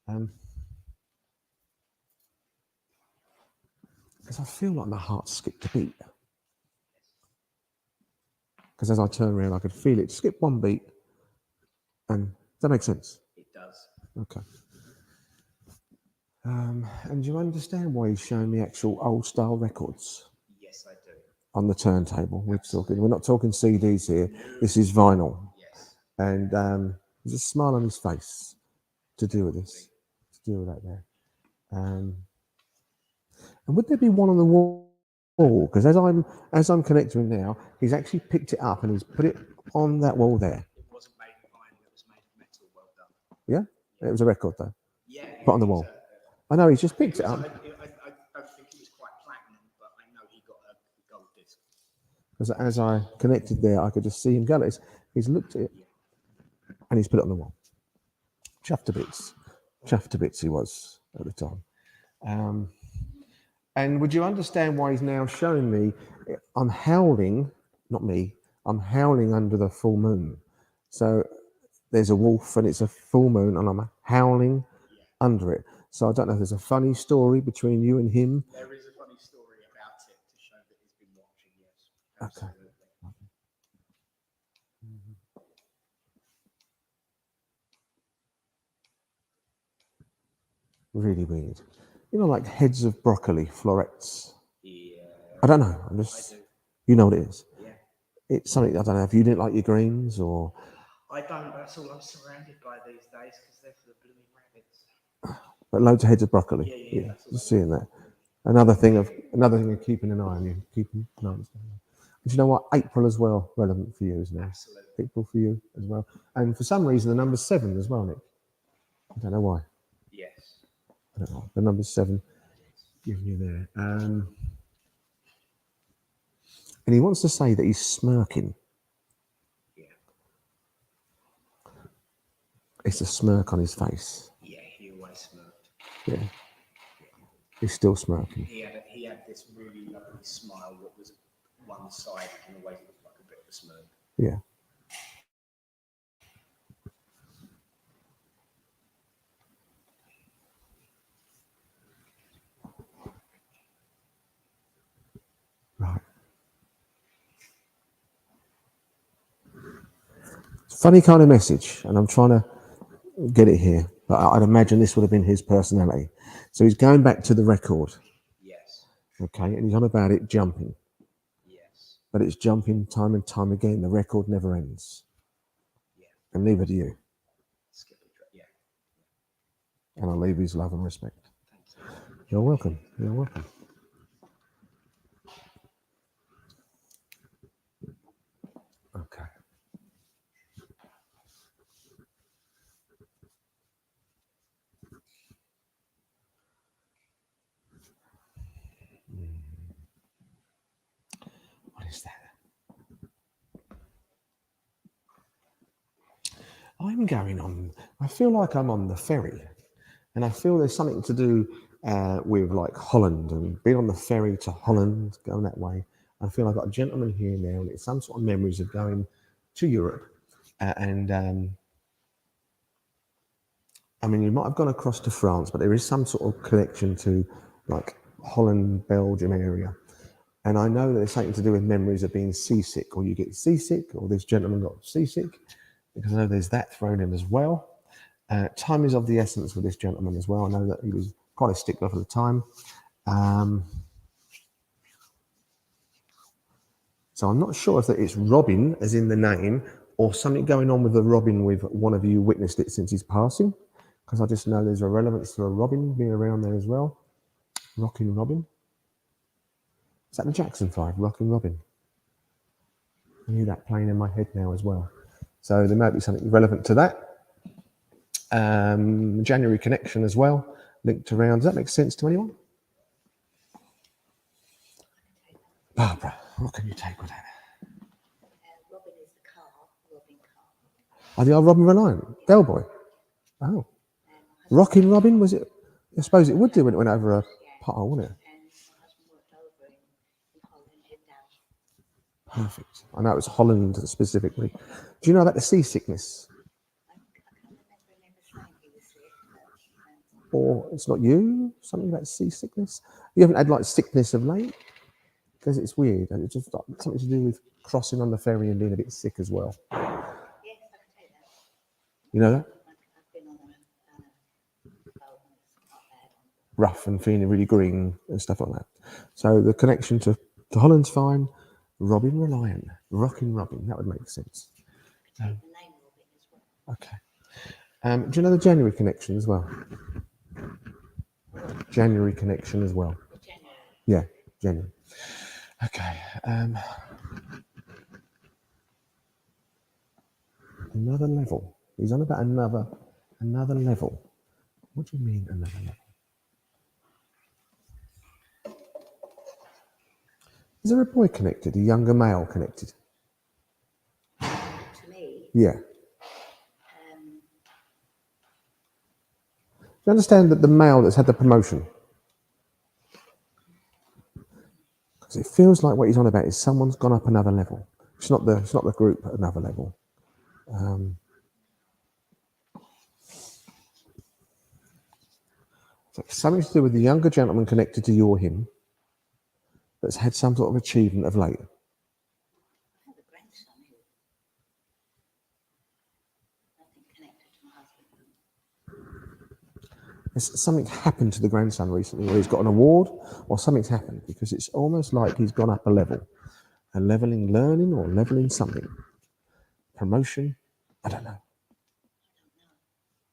Okay. Because I feel like my heart skipped a beat. Because as I turn around, I could feel it skip one beat. And does that make sense? It does. Okay. And do you understand why he's showing me actual old style records Yes, I do. on the turntable? We're not talking CDs here. This is vinyl. Yes. And there's a smile on his face to deal with this, to deal with that there. And would there be one on the wall? Because as I'm connecting now, he's actually picked it up and he's put it on that wall there. It wasn't made of iron, it was made of metal. Well done. Yeah, it was a record though. Yeah. Put on the wall. I know he's just picked it up. I don't think it was quite platinum, but I know he got a gold disc. Because as I connected there, I could just see him go. He's looked at it and he's put it on the wall. Chuffed to bits he was at the time. And would you understand why he's now showing me? I'm howling, not me. I'm howling under the full moon. So there's a wolf and it's a full moon, and I'm howling under it. So I don't know if there's a funny story between you and him. There is a funny story about it to show that he's been watching, yes. Okay. Really weird. You know, like heads of broccoli, florets. Yeah. I don't know. I'm just. I do. You know what it is. Yeah. It's something I don't know if you didn't like your greens or. I don't. That's all I'm surrounded by these days because they're for the blooming rabbits. But loads of heads of broccoli. Yeah, that's just seeing that. Another thing of keeping an eye on you, keeping an eye on you. But you know what? April as well, relevant for you, isn't it? Absolutely. April for you as well. And for some reason, the number's 7 as well, Nick. I don't know why. Yes. I don't know. The number's 7 giving you there. And he wants to say that he's smirking. Yeah. It's a smirk on his face. Yeah, he always smirked. Yeah. He's still smirking. He had this really lovely smile that was one-sided and always looked like a bit of a smirk. Yeah. Right. Funny kind of message, and I'm trying to get it here, but I'd imagine this would have been his personality. So he's going back to the record, Yes. okay, and he's on about it jumping, Yes. but it's jumping time and time again. The record never ends, Yeah. and neither do you. Skip a track. Yeah. And I leave his love and respect. Thank you. You're welcome. You're welcome. Okay. What is that? I'm going on, I feel like I'm on the ferry, and I feel there's something to do with like Holland and being on the ferry to Holland, going that way. I feel I've got a gentleman here now, and it's some sort of memories of going to Europe. I mean, you might have gone across to France, but there is some sort of connection to like Holland, Belgium area. And I know that there's something to do with memories of being seasick, or you get seasick, or this gentleman got seasick, because I know there's that thrown in as well. Time is of the essence with this gentleman as well. I know that he was quite a stickler for the time. So I'm not sure if that it's Robin, as in the name, or something going on with the Robin with one of you witnessed it since his passing, because I just know there's a relevance to a Robin being around there as well. Rockin' Robin. Is that the Jackson 5, Rockin' Robin? I hear that playing in my head now as well. So there might be something relevant to that. January connection as well, linked around. Does that make sense to anyone? Barbara, what can you take with that? Robin is the car, Robin car. Oh, the old Robin Reliant, Bellboy. Oh. Rockin' Robin, was it? I suppose it would do when it went over a pothole, wouldn't it? And my husband worked over in Holland, in Down. Perfect. I know it was Holland specifically. Do you know about the seasickness? I can't remember saying he was sick. Or it's not you? Something about seasickness? You haven't had like sickness of late? Because it's weird. It's just like something to do with crossing on the ferry and being a bit sick as well. Yes, I can take that. You know that? I've been on a boat and it's not bad. Rough and feeling really green and stuff like that. So the connection to Holland's fine. Robin Reliant, Rockin' Robin, that would make sense. The name Robin as well. Okay. Do you know the January connection as well? January connection as well. January. Yeah, January. Okay. Another level. He's on about another level. What do you mean another level? Is there a boy connected, a younger male connected? To me, Yeah. Do you understand that the male that's had the promotion? Because it feels like what he's on about is someone's gone up another level. It's not the group at another level. So something to do with the younger gentleman connected to your him that's had some sort of achievement of late. I have a grandson who, I think, connected to my husband. Has something happened to the grandson recently where he's got an award or something's happened? Because it's almost like he's gone up a level. A leveling learning or leveling something. Promotion? I don't know. I don't know.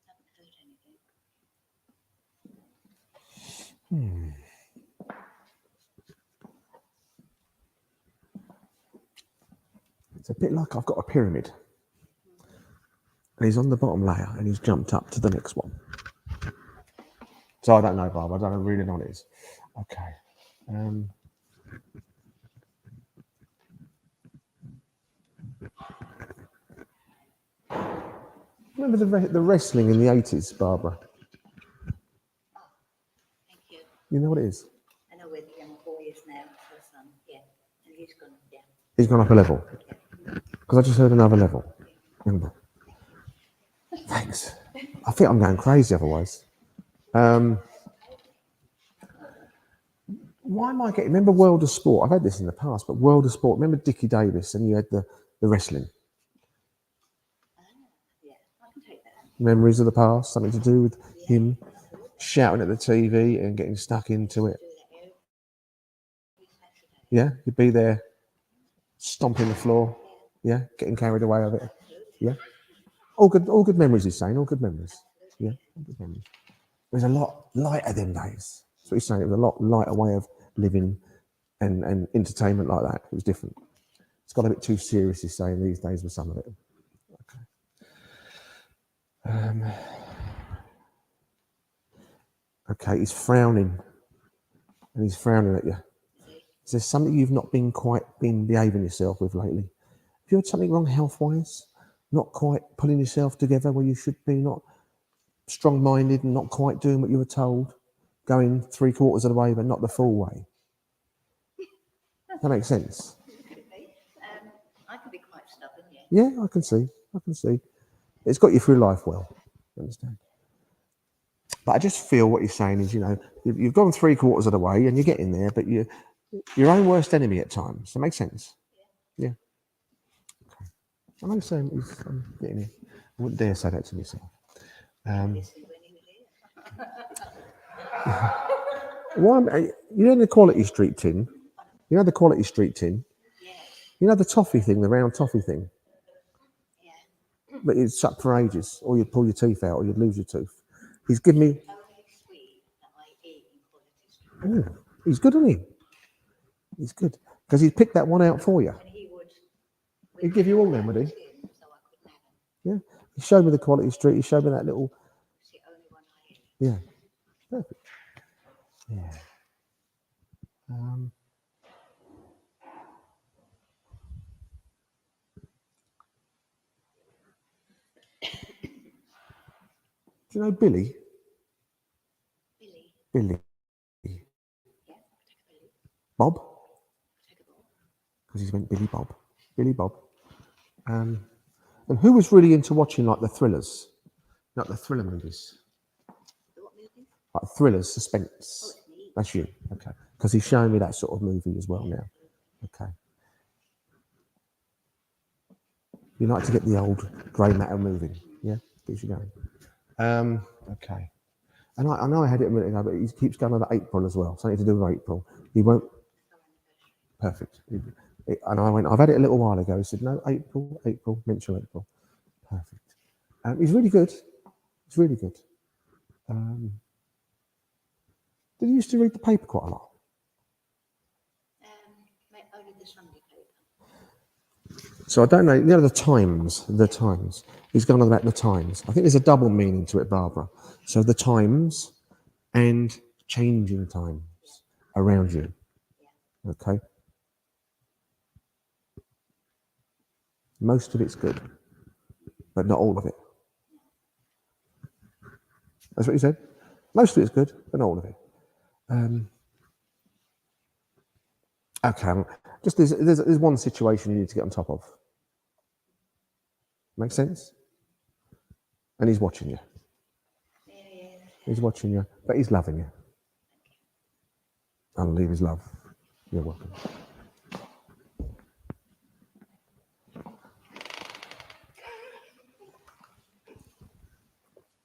I haven't heard anything. It's a bit like I've got a pyramid. And he's on the bottom layer and he's jumped up to the next one. So I don't know, Bob. I don't really know what it is. Okay. Remember the wrestling in the 80s, Barbara? Thank you. You know what it is? I know where the young boy is now, her son. Yeah. And he's gone down. He's gone up a level. Because I just heard another level. Remember? Thanks. I think I'm going crazy otherwise. Why am I getting... Remember World of Sport? I've had this in the past, but World of Sport. Remember Dickie Davis and you had the wrestling? Yeah, I can take that. Memories of the past, something to do with him shouting at the TV and getting stuck into it. Do that every Saturday. Yeah, you'd be there stomping the floor. Yeah, getting carried away with it. Yeah, all good memories. He's saying all good memories. Yeah, all good memories. It was a lot lighter them days. That's what he's saying. It was a lot lighter way of living and entertainment like that. It was different. It's got a bit too serious. He's saying these days with some of it. Okay, he's frowning, and he's frowning at you. Is there something you've not been behaving yourself with lately? Have you had something wrong health-wise? Not quite pulling yourself together where you should be, not strong-minded and not quite doing what you were told, going 3/4 of the way but not the full way? That makes sense? I can be quite stubborn, yeah. Yeah, I can see. It's got you through life well, you understand? But I just feel what he's saying is, you've gone 3/4 of the way and you're getting there, but you're your own worst enemy at times. Does that make sense? Yeah. Okay. I know saying I'm getting it. I wouldn't dare say that to myself. The Quality Street tin? You know the Quality Street tin? Yeah. You know the toffee thing, the round toffee thing? Yeah. But you'd suck for ages, or you'd pull your teeth out, or you'd lose your tooth. He's given me... Only sweet that I eat in Quality Street. Oh, he's good, isn't he? He's good. Because he's picked that one out for you. And he would. He'd give you all them, would he? So I couldn't have them. Yeah. He showed me the Quality Street. He showed me that little... It's the only one I eat. Yeah. Perfect. Yeah. Do you know Billy? Billy. Yeah, I'll take a Billy. Bob? Take a ball. Because he's went Billy Bob. Billy Bob. And who was really into watching like the thrillers? Like the thriller movies? The what movie? Like thrillers, suspense. Oh, it's me. That's you. Okay. Because he's showing me that sort of movie as well now. Okay. You like to get the old grey matter moving. Yeah? Keeps you going. Okay. And I know I had it a minute ago, but he keeps going over April as well. Something to do with April. He won't. Perfect. And I went, I've had it a little while ago. He said, no, April, mention April. Perfect. He's really good. He's really good. Did you used to read the paper quite a lot? Only the Sunday paper. So I don't know, the Times. He's gone on about the Times. I think there's a double meaning to it, Barbara. So the Times and changing times around you. Okay? Most of it's good, but not all of it. That's what you said? Most of it's good, but not all of it. Okay, just there's one situation you need to get on top of. Make sense? And he's watching you. Yeah. He's watching you, but he's loving you. I'll leave his love. You're welcome.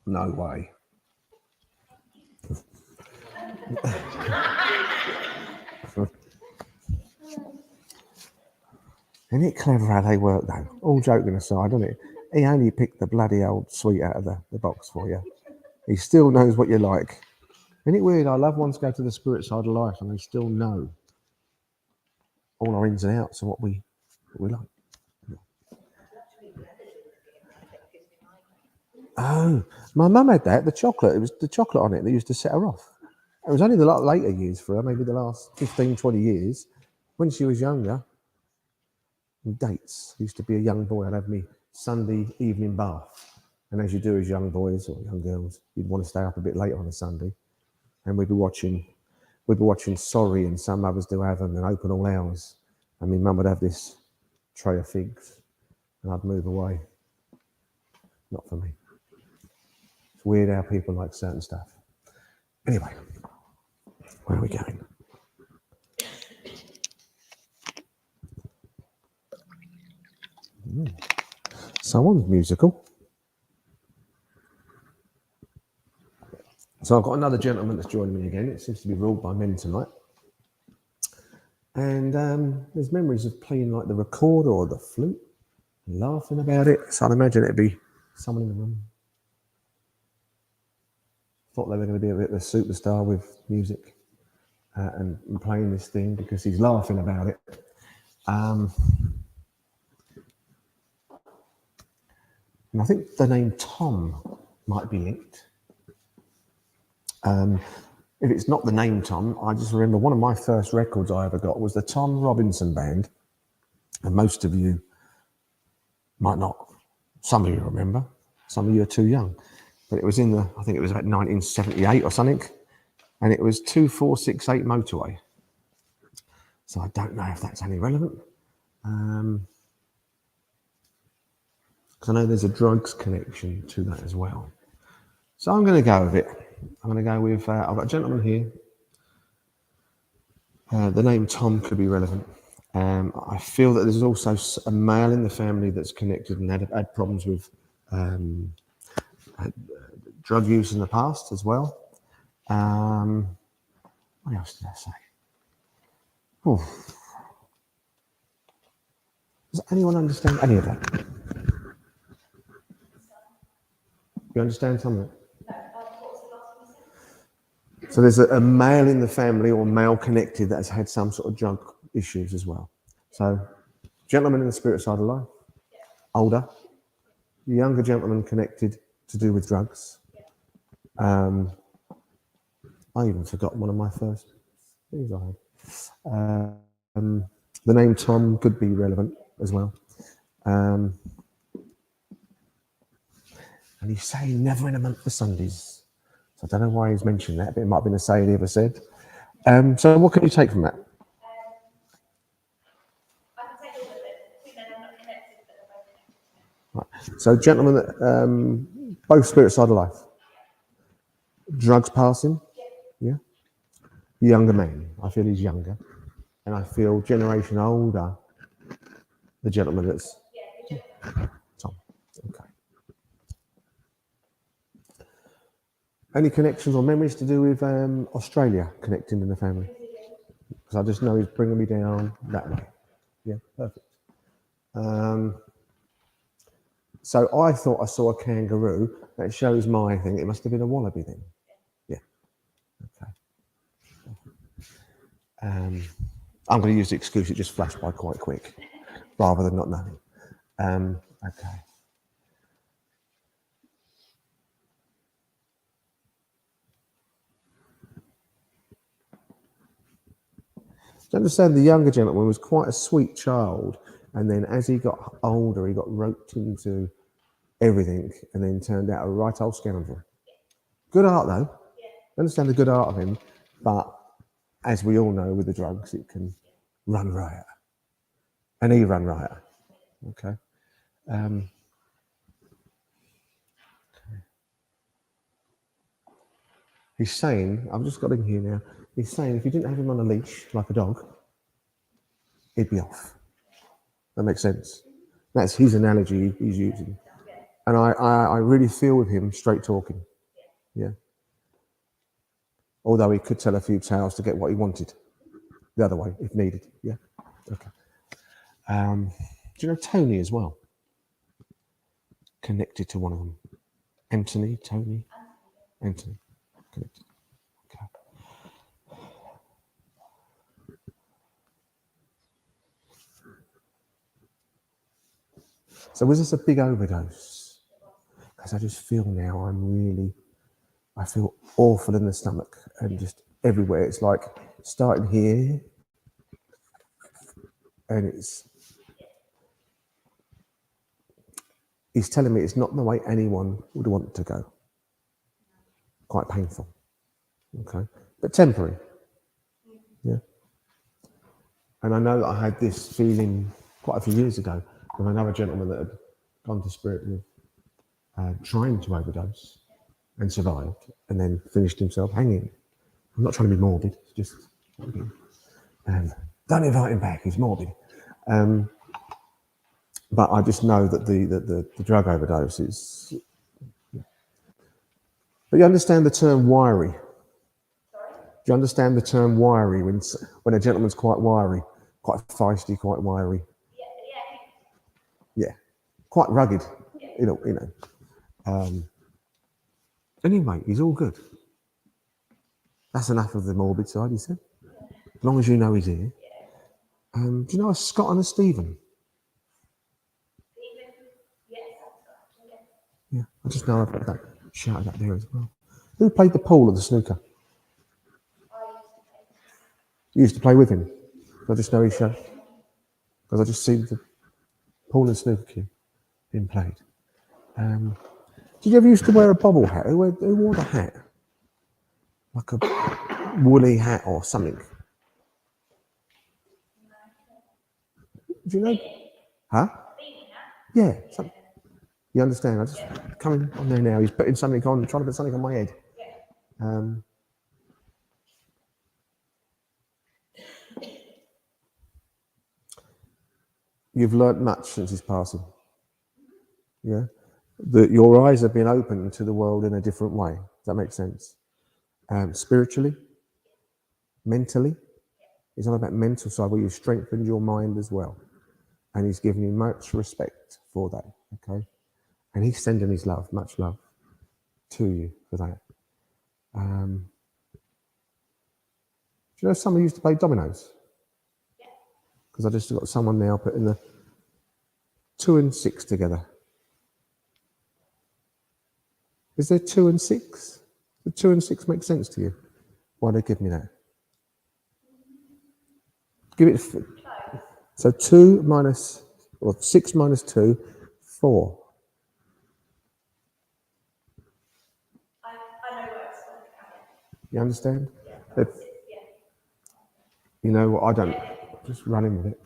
No way. Isn't it clever how they work though? All joking aside, isn't it? He only picked the bloody old sweet out of the box for you. He still knows what you like. Isn't it weird? Our loved ones go to the spirit side of life and they still know all our ins and outs and what we like. Oh, my mum had that, the chocolate. It was the chocolate on it that used to set her off. It was only the later years for her, maybe the last 15, 20 years. When she was younger, dates. Used to be a young boy. I'd have me Sunday evening bath. And as you do as young boys or young girls, you'd want to stay up a bit later on a Sunday. And we'd be watching Sorry and some others do have them and Open All Hours. And my mum would have this tray of figs and I'd move away. Not for me. It's weird how people like certain stuff. Anyway, where are we going? Someone's musical. So I've got another gentleman that's joining me again. It seems to be ruled by men tonight. And there's memories of playing like the recorder or the flute, and laughing about it. So I'd imagine it'd be someone in the room. Thought they were going to be a bit of a superstar with music and playing this thing because he's laughing about it. And I think the name Tom might be linked. If it's not the name Tom, I just remember one of my first records I ever got was the Tom Robinson Band. And most of you might not. Some of you remember. Some of you are too young. But it was I think it was about 1978 or something. And it was 2468 motorway. So I don't know if that's any relevant. Because I know there's a drugs connection to that as well. So I'm going to go with it. I'm going to go with, I've got a gentleman here. The name Tom could be relevant. I feel that there's also a male in the family that's connected and had problems with drug use in the past as well. What else did I say? Oh. Does anyone understand any of that? You understand some of it? So there's a male in the family or male connected that has had some sort of drug issues as well. So gentleman in the spirit side of life, older, younger gentleman connected to do with drugs. I even forgot one of my first things I had. The name Tom could be relevant as well. And he's saying never in a month for Sundays. So I don't know why he's mentioned that, but it might have been a saying he ever said. So what can you take from that? I can take all of it. Two men are not connected, but they're both connected. Right. So gentlemen, both spirit side of life. Drugs passing, yeah. Younger man, I feel he's younger. And I feel generation older, the gentleman that's Tom. Okay. Any connections or memories to do with Australia connecting in the family? Because I just know he's bringing me down that way. Yeah, perfect. So I thought I saw a kangaroo. That shows my thing. It must have been a wallaby then. Yeah. Okay. I'm going to use the excuse it just flashed by quite quick, rather than not knowing. Okay. Do you understand the younger gentleman was quite a sweet child, and then as he got older, he got roped into everything, and then turned out a right old scoundrel. Good art though. I understand the good art of him, but as we all know with the drugs, it can run riot. And he ran riot. Okay. He's saying, I've just got him here now, he's saying if you didn't have him on a leash like a dog, he'd be off. That makes sense. That's his analogy he's using. And I really feel with him straight talking. Yeah. Although he could tell a few tales to get what he wanted. The other way, if needed. Yeah. Okay. Do you know Tony as well? Connected to one of them. Anthony, Tony. Anthony. Connected. Okay. So was this a big overdose? Because I just feel now I feel awful in the stomach and just everywhere. It's like starting here, and he's telling me it's not the way anyone would want to go. Quite painful. Okay, but temporary. Yeah. And I know that I had this feeling quite a few years ago with another gentleman that had gone to spirit with trying to overdose and survived, and then finished himself hanging. I'm not trying to be morbid, it's just don't invite him back, he's morbid. But I just know that the drug overdose is. But you understand the term wiry? Do you understand the term wiry when a gentleman's quite wiry, quite feisty, quite wiry? Yeah, quite rugged, you know. Anyway, he's all good. That's enough of the morbid side, he said. As long as you know he's here. Do you know a Scott and a Stephen? Yeah, I just know I've got that shouted up there as well. Who played the pool or the snooker? You used to play with him? I just know he showed. Because I just see the pool and snooker cue being played. Did you ever used to wear a bobble hat? Who wore the hat? Like a woolly hat or something? Do you know? Huh? Yeah. You understand? I just coming on there now. He's putting something on, trying to put something on my head. You've learnt much since his passing. Yeah. That your eyes have been opened to the world in a different way. Does that make sense? Spiritually, mentally. It's all about mental side where you've strengthened your mind as well. And he's given you much respect for that. Okay. And he's sending his love, much love to you for that. Do you know someone used to play dominoes? Because I just got someone now putting the 2 and 6 together. Is there 2 and 6? The 2 and 6 make sense to you? Why they give me that? Give it. So 2 minus, or 6 minus 2, 4. I know where it's going. You understand? You know what? I don't. Just running with it.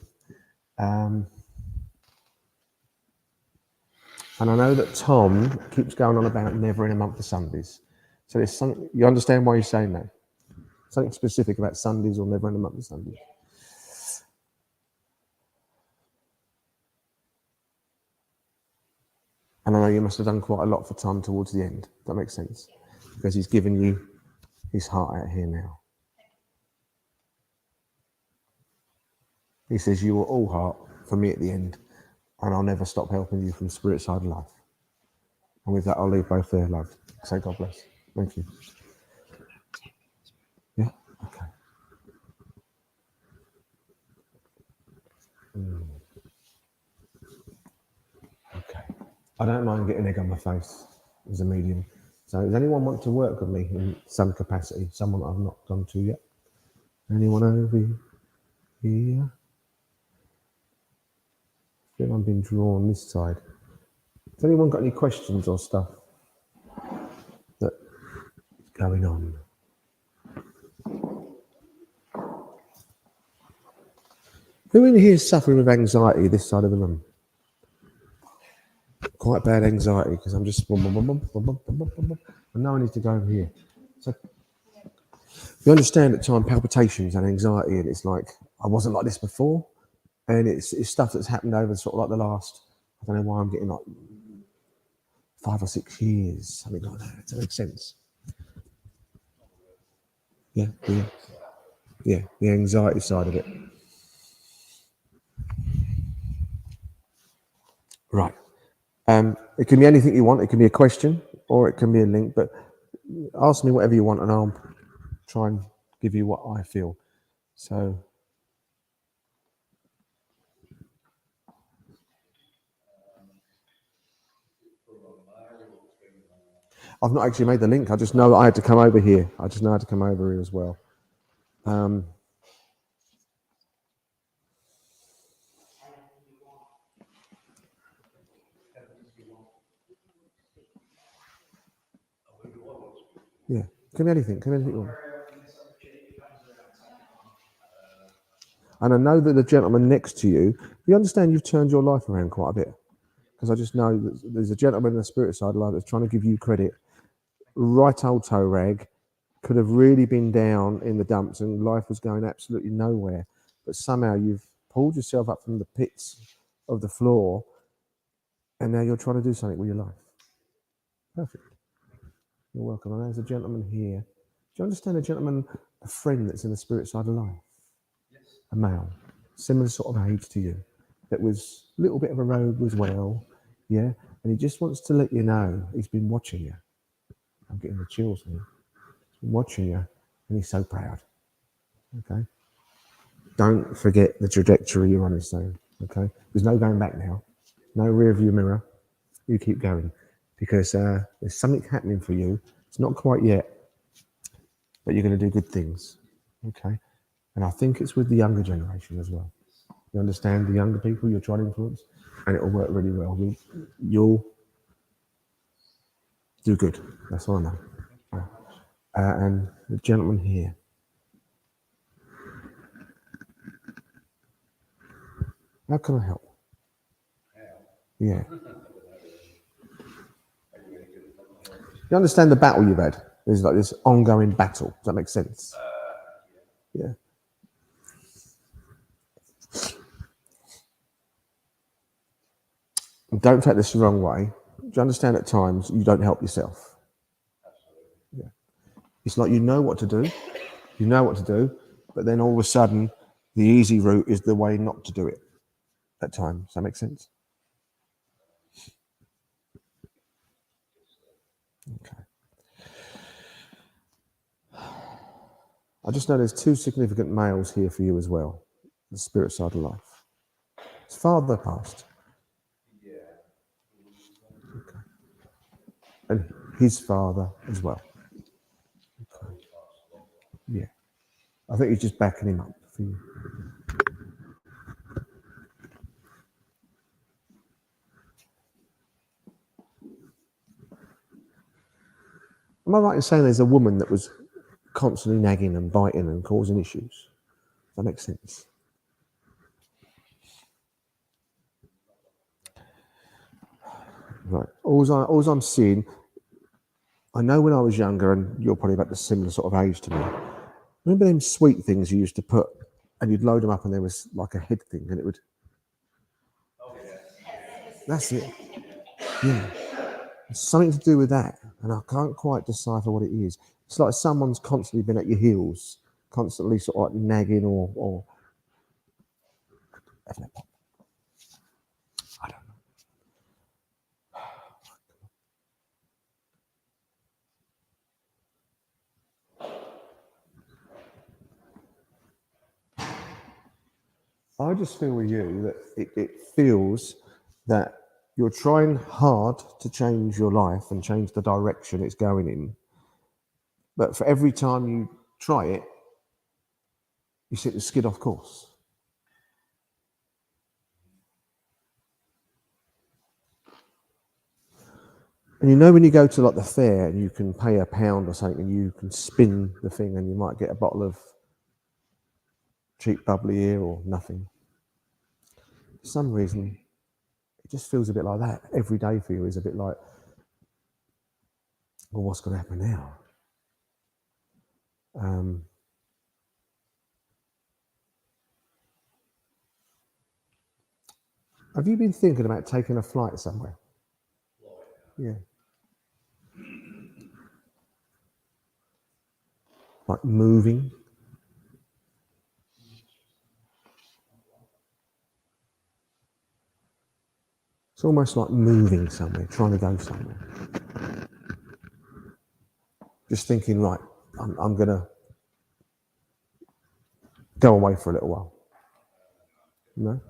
And I know that Tom keeps going on about never in a month of Sundays. So there's something. You understand why he's saying that? Something specific about Sundays or never in a month of Sundays. And I know you must have done quite a lot for Tom towards the end. That makes sense. Because he's given you his heart out here now. He says, you were all heart for me at the end, and I'll never stop helping you from spirit side of life. And with that, I'll leave both there, love. Say God bless. Thank you. Yeah? Okay. Okay. I don't mind getting egg on my face as a medium. So does anyone want to work with me in some capacity? Someone I've not gone to yet? Anyone over here? I feel I'm being drawn this side. Has anyone got any questions or stuff that's going on? Who in here is suffering with anxiety this side of the room? Quite bad anxiety because I'm just and now I need to go over here. So you understand at time palpitations and anxiety, and it's like I wasn't like this before, and it's stuff that's happened over sort of like the last, I don't know why I'm getting like 5 or 6 years, something like that. Does that make sense? Yeah, the anxiety side of it. Right. It can be anything you want. It can be a question or it can be a link, but ask me whatever you want and I'll try and give you what I feel. So, I've not actually made the link. I just know that I had to come over here. I just know I had to come over here as well. Yeah, can be anything. Can be anything you want. And I know that the gentleman next to you, you understand you've turned your life around quite a bit. Because I just know that there's a gentleman in the spirit side of life that's trying to give you credit. Right old toe rag, could have really been down in the dumps and life was going absolutely nowhere. But somehow you've pulled yourself up from the pits of the floor and now you're trying to do something with your life. Perfect. You're welcome. And there's a gentleman here. Do you understand a gentleman, a friend that's in the spirit side of life? Yes. A male, similar sort of age to you, that was a little bit of a rogue as well, yeah? And he just wants to let you know he's been watching you. I'm getting the chills here. He's been watching you, and he's so proud, okay? Don't forget the trajectory you're on this thing, okay? There's no going back now, no rear view mirror. You keep going, because there's something happening for you. It's not quite yet, but you're going to do good things, okay? And I think it's with the younger generation as well. You understand, the younger people you're trying to influence, and it'll work really well. You'll do good. That's all I know. And the gentleman here. How can I help? Yeah. You understand the battle you've had? There's like this ongoing battle. Does that make sense? Yeah. Don't take this the wrong way. Do you understand at times you don't help yourself? Yeah. It's like you know what to do, but then all of a sudden the easy route is the way not to do it at times. Does that make sense? Okay. I just know there's two significant males here for you as well, the spirit side of life. His father passed. Okay. And his father as well. Okay. Yeah. I think he's just backing him up for you. Am I right in saying there's a woman that was constantly nagging and biting and causing issues? Does that make sense? Right. All I'm seeing, I know when I was younger, and you're probably about the similar sort of age to me. Remember them sweet things you used to put, and you'd load them up, and there was like a head thing, and it would. Oh yeah. That's it. Yeah. It's something to do with that, and I can't quite decipher what it is. It's like someone's constantly been at your heels, constantly sort of like nagging or I don't know. I just feel with you that it feels that you're trying hard to change your life and change the direction it's going in. But for every time you try it, you seem to skid off course. And you know when you go to like the fair and you can pay £1 or something and you can spin the thing and you might get a bottle of cheap bubbly here or nothing. For some reason, it just feels a bit like that. Every day for you is a bit like, well, what's going to happen now? Have you been thinking about taking a flight somewhere? Yeah. Like moving? It's almost like moving somewhere, trying to go somewhere. Just thinking, right, I'm going to go away for a little while. No?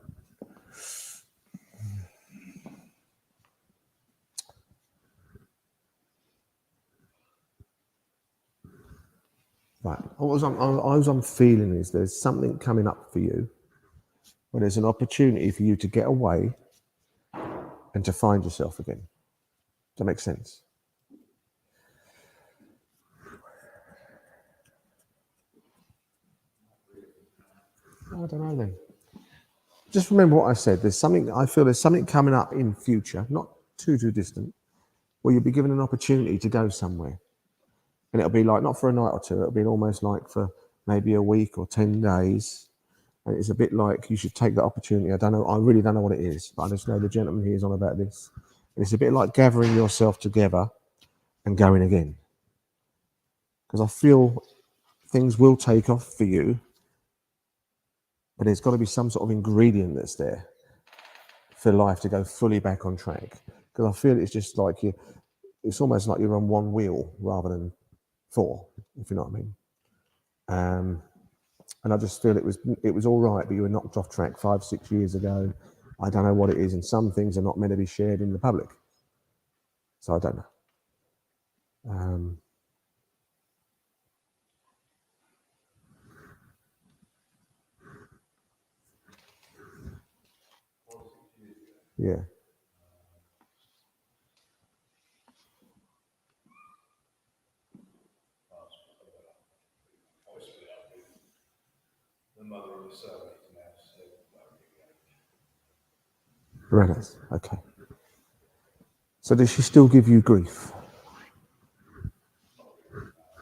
Right. All I'm feeling is there's something coming up for you where there's an opportunity for you to get away and to find yourself again. Does that make sense? I don't know then. Just remember what I said. I feel there's something coming up in future, not too distant, where you'll be given an opportunity to go somewhere. And it'll be like, not for a night or two, it'll be almost like for maybe a week or 10 days. And it's a bit like you should take that opportunity. I really don't know what it is, but I just know the gentleman here is on about this. And it's a bit like gathering yourself together and going again. Because I feel things will take off for you, but there's got to be some sort of ingredient that's there for life to go fully back on track. Because I feel it's just like it's almost like you're on one wheel rather than four, if you know what I mean. And I just feel it was all right, but you were knocked off track 5-6 years ago. I don't know what it is, and some things are not meant to be shared in the public. So I don't know. Yeah. Right. Okay. So does she still give you grief?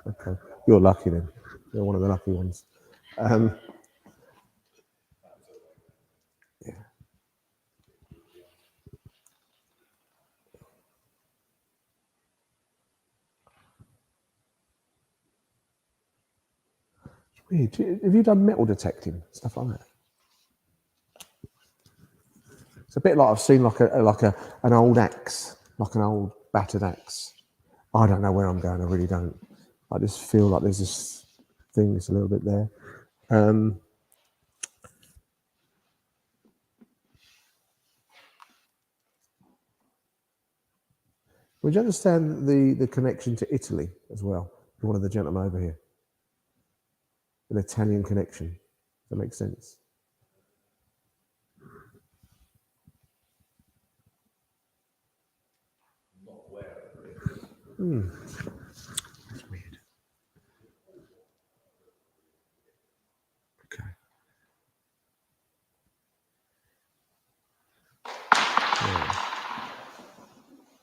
Okay. You're lucky then. You're one of the lucky ones. Yeah. It's weird. Have you done metal detecting, stuff like that? It's a bit like I've seen like an old axe, like an old battered axe. I don't know where I'm going. I really don't. I just feel like there's this thing that's a little bit there. Would you understand the connection to Italy as well? One of the gentlemen over here. An Italian connection. Does that make sense? That's weird. Okay.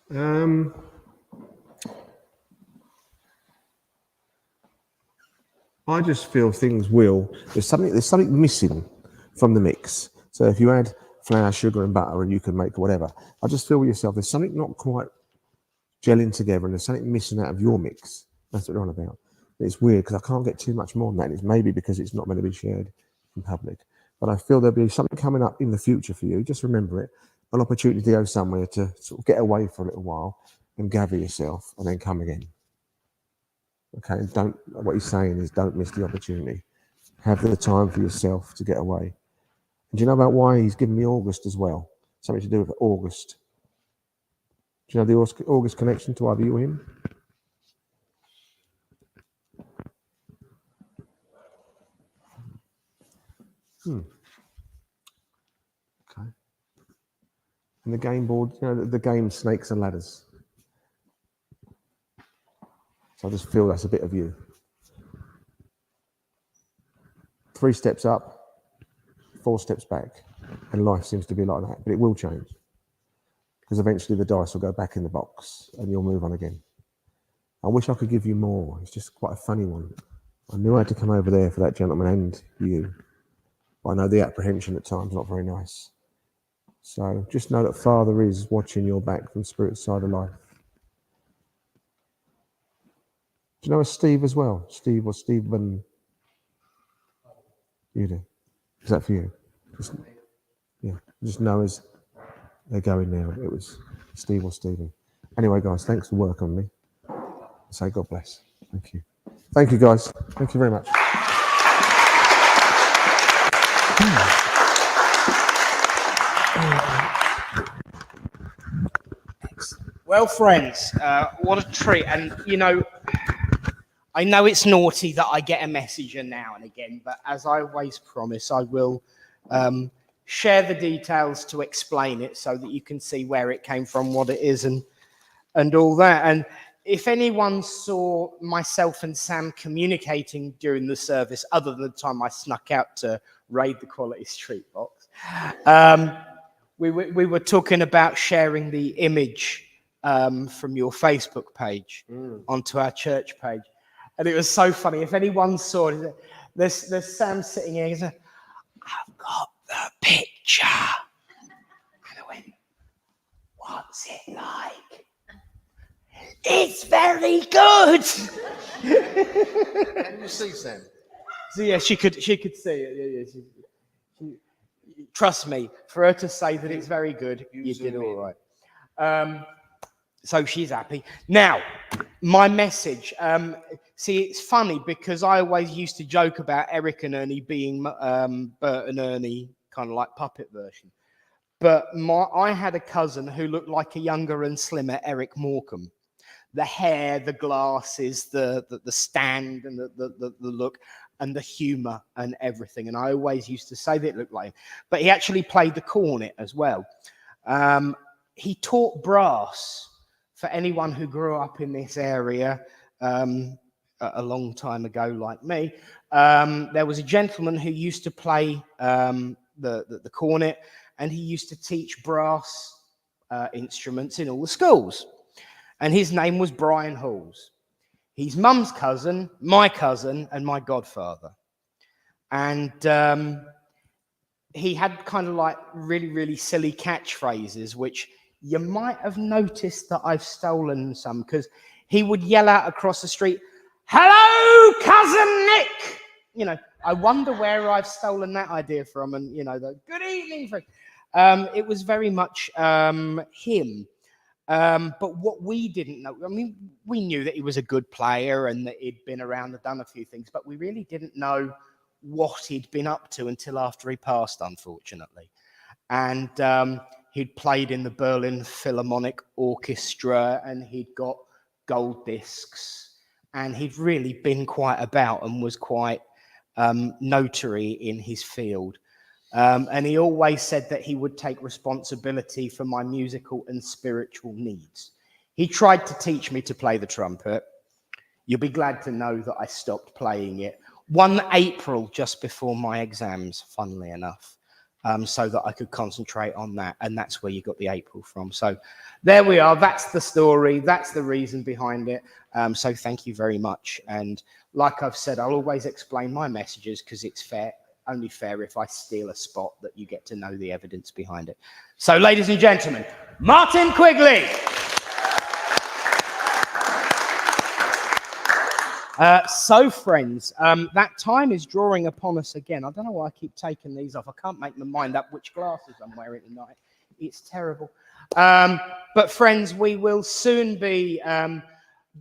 Yeah. I just feel things will. There's something missing from the mix. So if you add flour, sugar, and butter, and you can make whatever, I just feel with yourself there's something not quite gelling together, and there's something missing out of your mix. That's what we're on about. It's weird because I can't get too much more than that. It's maybe because it's not meant to be shared in public. But I feel there'll be something coming up in the future for you. Just remember it, an opportunity to go somewhere to sort of get away for a little while and gather yourself and then come again. Okay, and what he's saying is don't miss the opportunity. Have the time for yourself to get away. And do you know about why he's given me August as well? Something to do with August. Do you know the August connection to either you or him? Okay. And the game board, you know, the game Snakes and Ladders. So I just feel that's a bit of you. 3 steps up, 4 steps back, and life seems to be like that. But it will change because eventually the dice will go back in the box and you'll move on again. I wish I could give you more. It's just quite a funny one. I knew I had to come over there for that gentleman and you. But I know the apprehension at times not very nice. So just know that Father is watching your back from Spirit's side of life. Do you know a Steve as well? Steve or Stephen? You do. Is that for you? Just know as they're going now. It was Steve or Stephen. Anyway, guys, thanks for working on me. Say God bless. Thank you. Thank you, guys. Thank you very much. Well, friends, what a treat. And, you know, I know it's naughty that I get a messenger now and again, but as I always promise, I will share the details to explain it so that you can see where it came from, what it is, and all that. And if anyone saw myself and Sam communicating during the service, other than the time I snuck out to raid the Quality Street box, we were talking about sharing the image from your Facebook page onto our church page. And it was so funny. If anyone saw it, there's Sam sitting here. He's like, I've got the picture. And I went, what's it like? It's very good. Can you see, Sam? So yeah, she could see it. Yeah, trust me, for her to say that it's very good, you did all right. So she's happy. Now, my message. See, it's funny because I always used to joke about Eric and Ernie being Bert and Ernie, kind of like puppet version. But I had a cousin who looked like a younger and slimmer Eric Morecambe. The hair, the glasses, the stand, and the look, and the humour and everything. And I always used to say that it looked like him. But he actually played the cornet as well. He taught brass for anyone who grew up in this area a long time ago, like me. There was a gentleman who used to play the cornet, and he used to teach brass instruments in all the schools. And his name was Brian Halls. He's mum's cousin, my cousin, and my godfather. And he had kind of like really, really silly catchphrases, which you might have noticed that I've stolen some, because he would yell out across the street, "Hello, cousin Nick!" You know, I wonder where I've stolen that idea from. And, you know, the good evening. It was very much him. But what we didn't know, I mean, we knew that he was a good player and that he'd been around and done a few things, but we really didn't know what he'd been up to until after he passed, unfortunately. And he'd played in the Berlin Philharmonic Orchestra, and he'd got gold discs, and he'd really been quite about and was quite notary in his field. And he always said that he would take responsibility for my musical and spiritual needs. He tried to teach me to play the trumpet. You'll be glad to know that I stopped playing it 1 April, just before my exams, funnily enough, so that I could concentrate on that. And that's where you got the April from. So there we are. That's the story. That's the reason behind it. So thank you very much. And like I've said, I'll always explain my messages because it's fair. Only fair if I steal a spot that you get to know the evidence behind it. So, ladies and gentlemen, Martin Quigley. So, friends, that time is drawing upon us again. I don't know why I keep taking these off. I can't make my mind up which glasses I'm wearing tonight. It's terrible. But, friends, we will soon be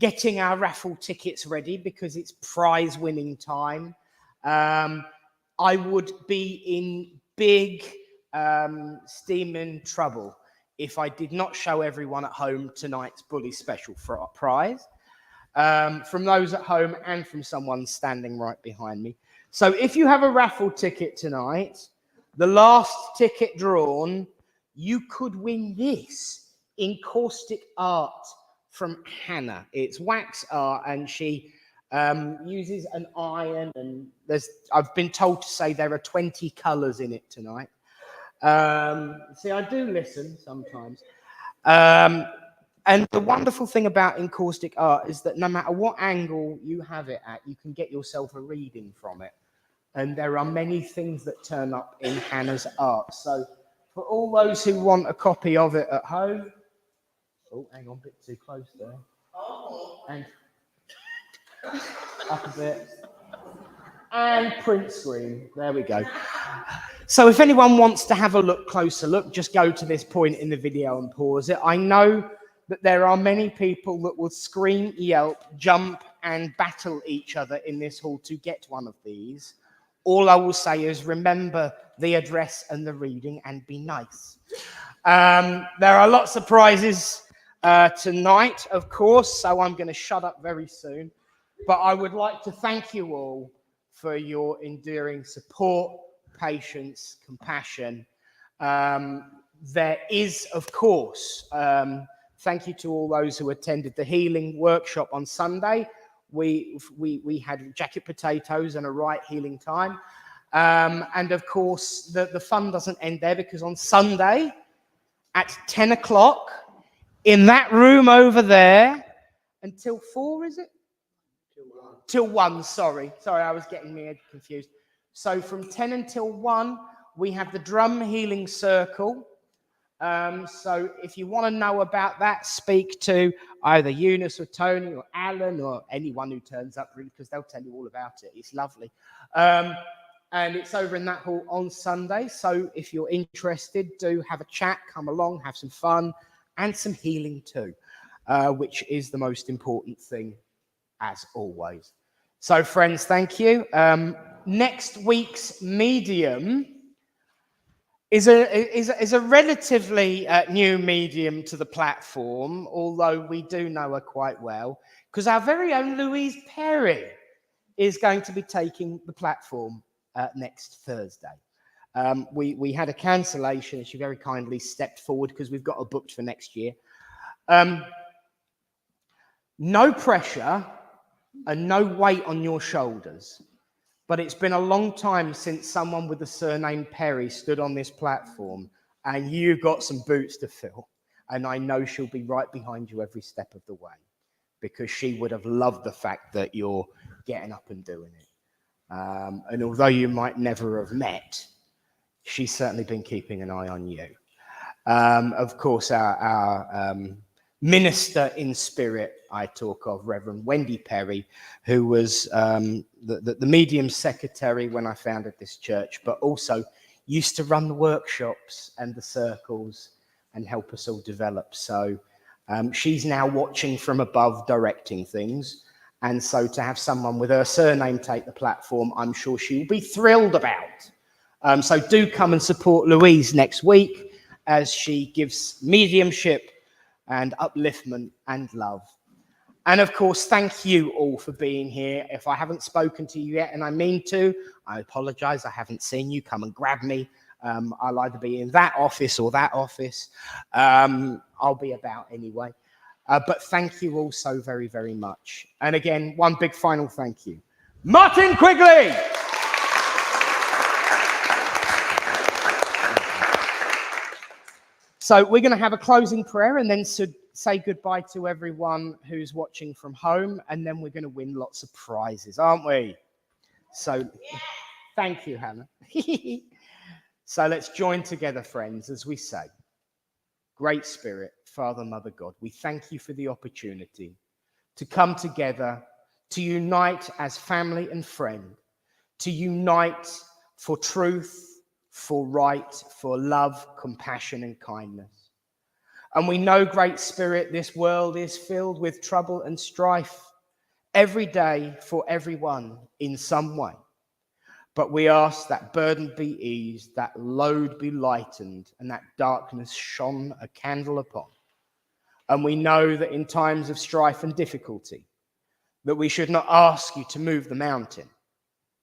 getting our raffle tickets ready because it's prize-winning time. I would be in big steaming trouble if I did not show everyone at home tonight's Bully Special prize, from those at home and from someone standing right behind me. So if you have a raffle ticket tonight, the last ticket drawn, you could win this encaustic art from Hannah. It's wax art, and she uses an iron, and I've been told to say there are 20 colours in it tonight. See, I do listen sometimes. And the wonderful thing about encaustic art is that no matter what angle you have it at, you can get yourself a reading from it. And there are many things that turn up in Hannah's art. So for all those who want a copy of it at home, oh, hang on, a bit too close there. And up a bit, and print screen. There we go. So if anyone wants to have a closer look, just go to this point in the video and pause it. I know that there are many people that will scream, yelp, jump, and battle each other in this hall to get one of these. All I will say is remember the address and the reading and be nice. There are lots of prizes tonight, of course, so I'm going to shut up very soon. But I would like to thank you all for your enduring support, patience, compassion. There is, of course, thank you to all those who attended the healing workshop on Sunday. We had jacket potatoes and a right healing time. And of course, the fun doesn't end there, because on Sunday at 10 o'clock in that room over there until 4, is it? Till 1, sorry, I was getting me confused. So from 10 until 1, we have the drum healing circle. So if you want to know about that, speak to either Eunice or Tony or Alan or anyone who turns up, really, because they'll tell you all about it. It's lovely. And it's over in that hall on Sunday. So if you're interested, do have a chat, come along, have some fun and some healing too, which is the most important thing, as always. So friends, thank you. Next week's medium is a relatively new medium to the platform, although we do know her quite well, because our very own Louise Perry is going to be taking the platform next Thursday. We had a cancellation, and she very kindly stepped forward because we've got her booked for next year. No pressure and no weight on your shoulders. But it's been a long time since someone with the surname Perry stood on this platform, and you got some boots to fill. And I know she'll be right behind you every step of the way, because she would have loved the fact that you're getting up and doing it. And although you might never have met, she's certainly been keeping an eye on you. Of course, our minister in spirit, I talk of Reverend Wendy Perry, who was the medium secretary when I founded this church, but also used to run the workshops and the circles and help us all develop. So she's now watching from above, directing things. And so to have someone with her surname take the platform, I'm sure she will be thrilled about. So do come and support Louise next week as she gives mediumship and upliftment and love. And of course, thank you all for being here. If I haven't spoken to you yet, and I mean to, I apologize. I haven't seen you. Come and grab me. I'll either be in that office or that office. I'll be about anyway. But thank you all so very, very much. And again, one big final thank you. Martin Quigley! So we're going to have a closing prayer and then say goodbye to everyone who's watching from home. And then we're going to win lots of prizes, aren't we? So thank you, Hannah. So let's join together, friends, as we say, Great Spirit, Father, Mother, God, we thank you for the opportunity to come together, to unite as family and friend, to unite for truth, for right, for love, compassion, and kindness. And we know, Great Spirit, this world is filled with trouble and strife every day for everyone in some way. But we ask that burden be eased, that load be lightened, and that darkness shone a candle upon. And we know that in times of strife and difficulty, that we should not ask you to move the mountain,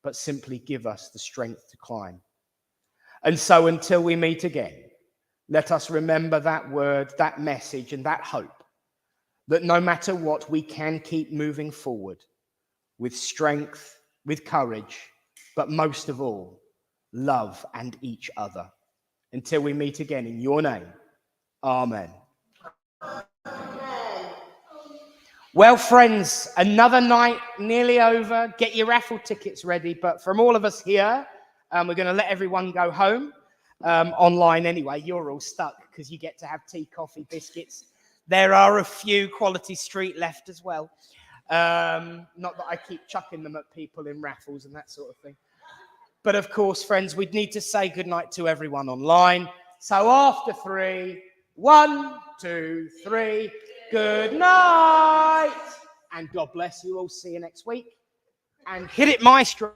but simply give us the strength to climb. And so until we meet again, let us remember that word, that message, and that hope, that no matter what, we can keep moving forward with strength, with courage, but most of all, love and each other. Until we meet again, in your name, amen. Well, friends, another night nearly over. Get your raffle tickets ready. But from all of us here, we're going to let everyone go home. Online anyway, you're all stuck because you get to have tea, coffee, biscuits. There are a few Quality Street left as well. Not that I keep chucking them at people in raffles and that sort of thing. But of course, friends, we'd need to say goodnight to everyone online. So after 3, 1, 2, 3, good night. And God bless you all. See you next week. And hit it, maestro.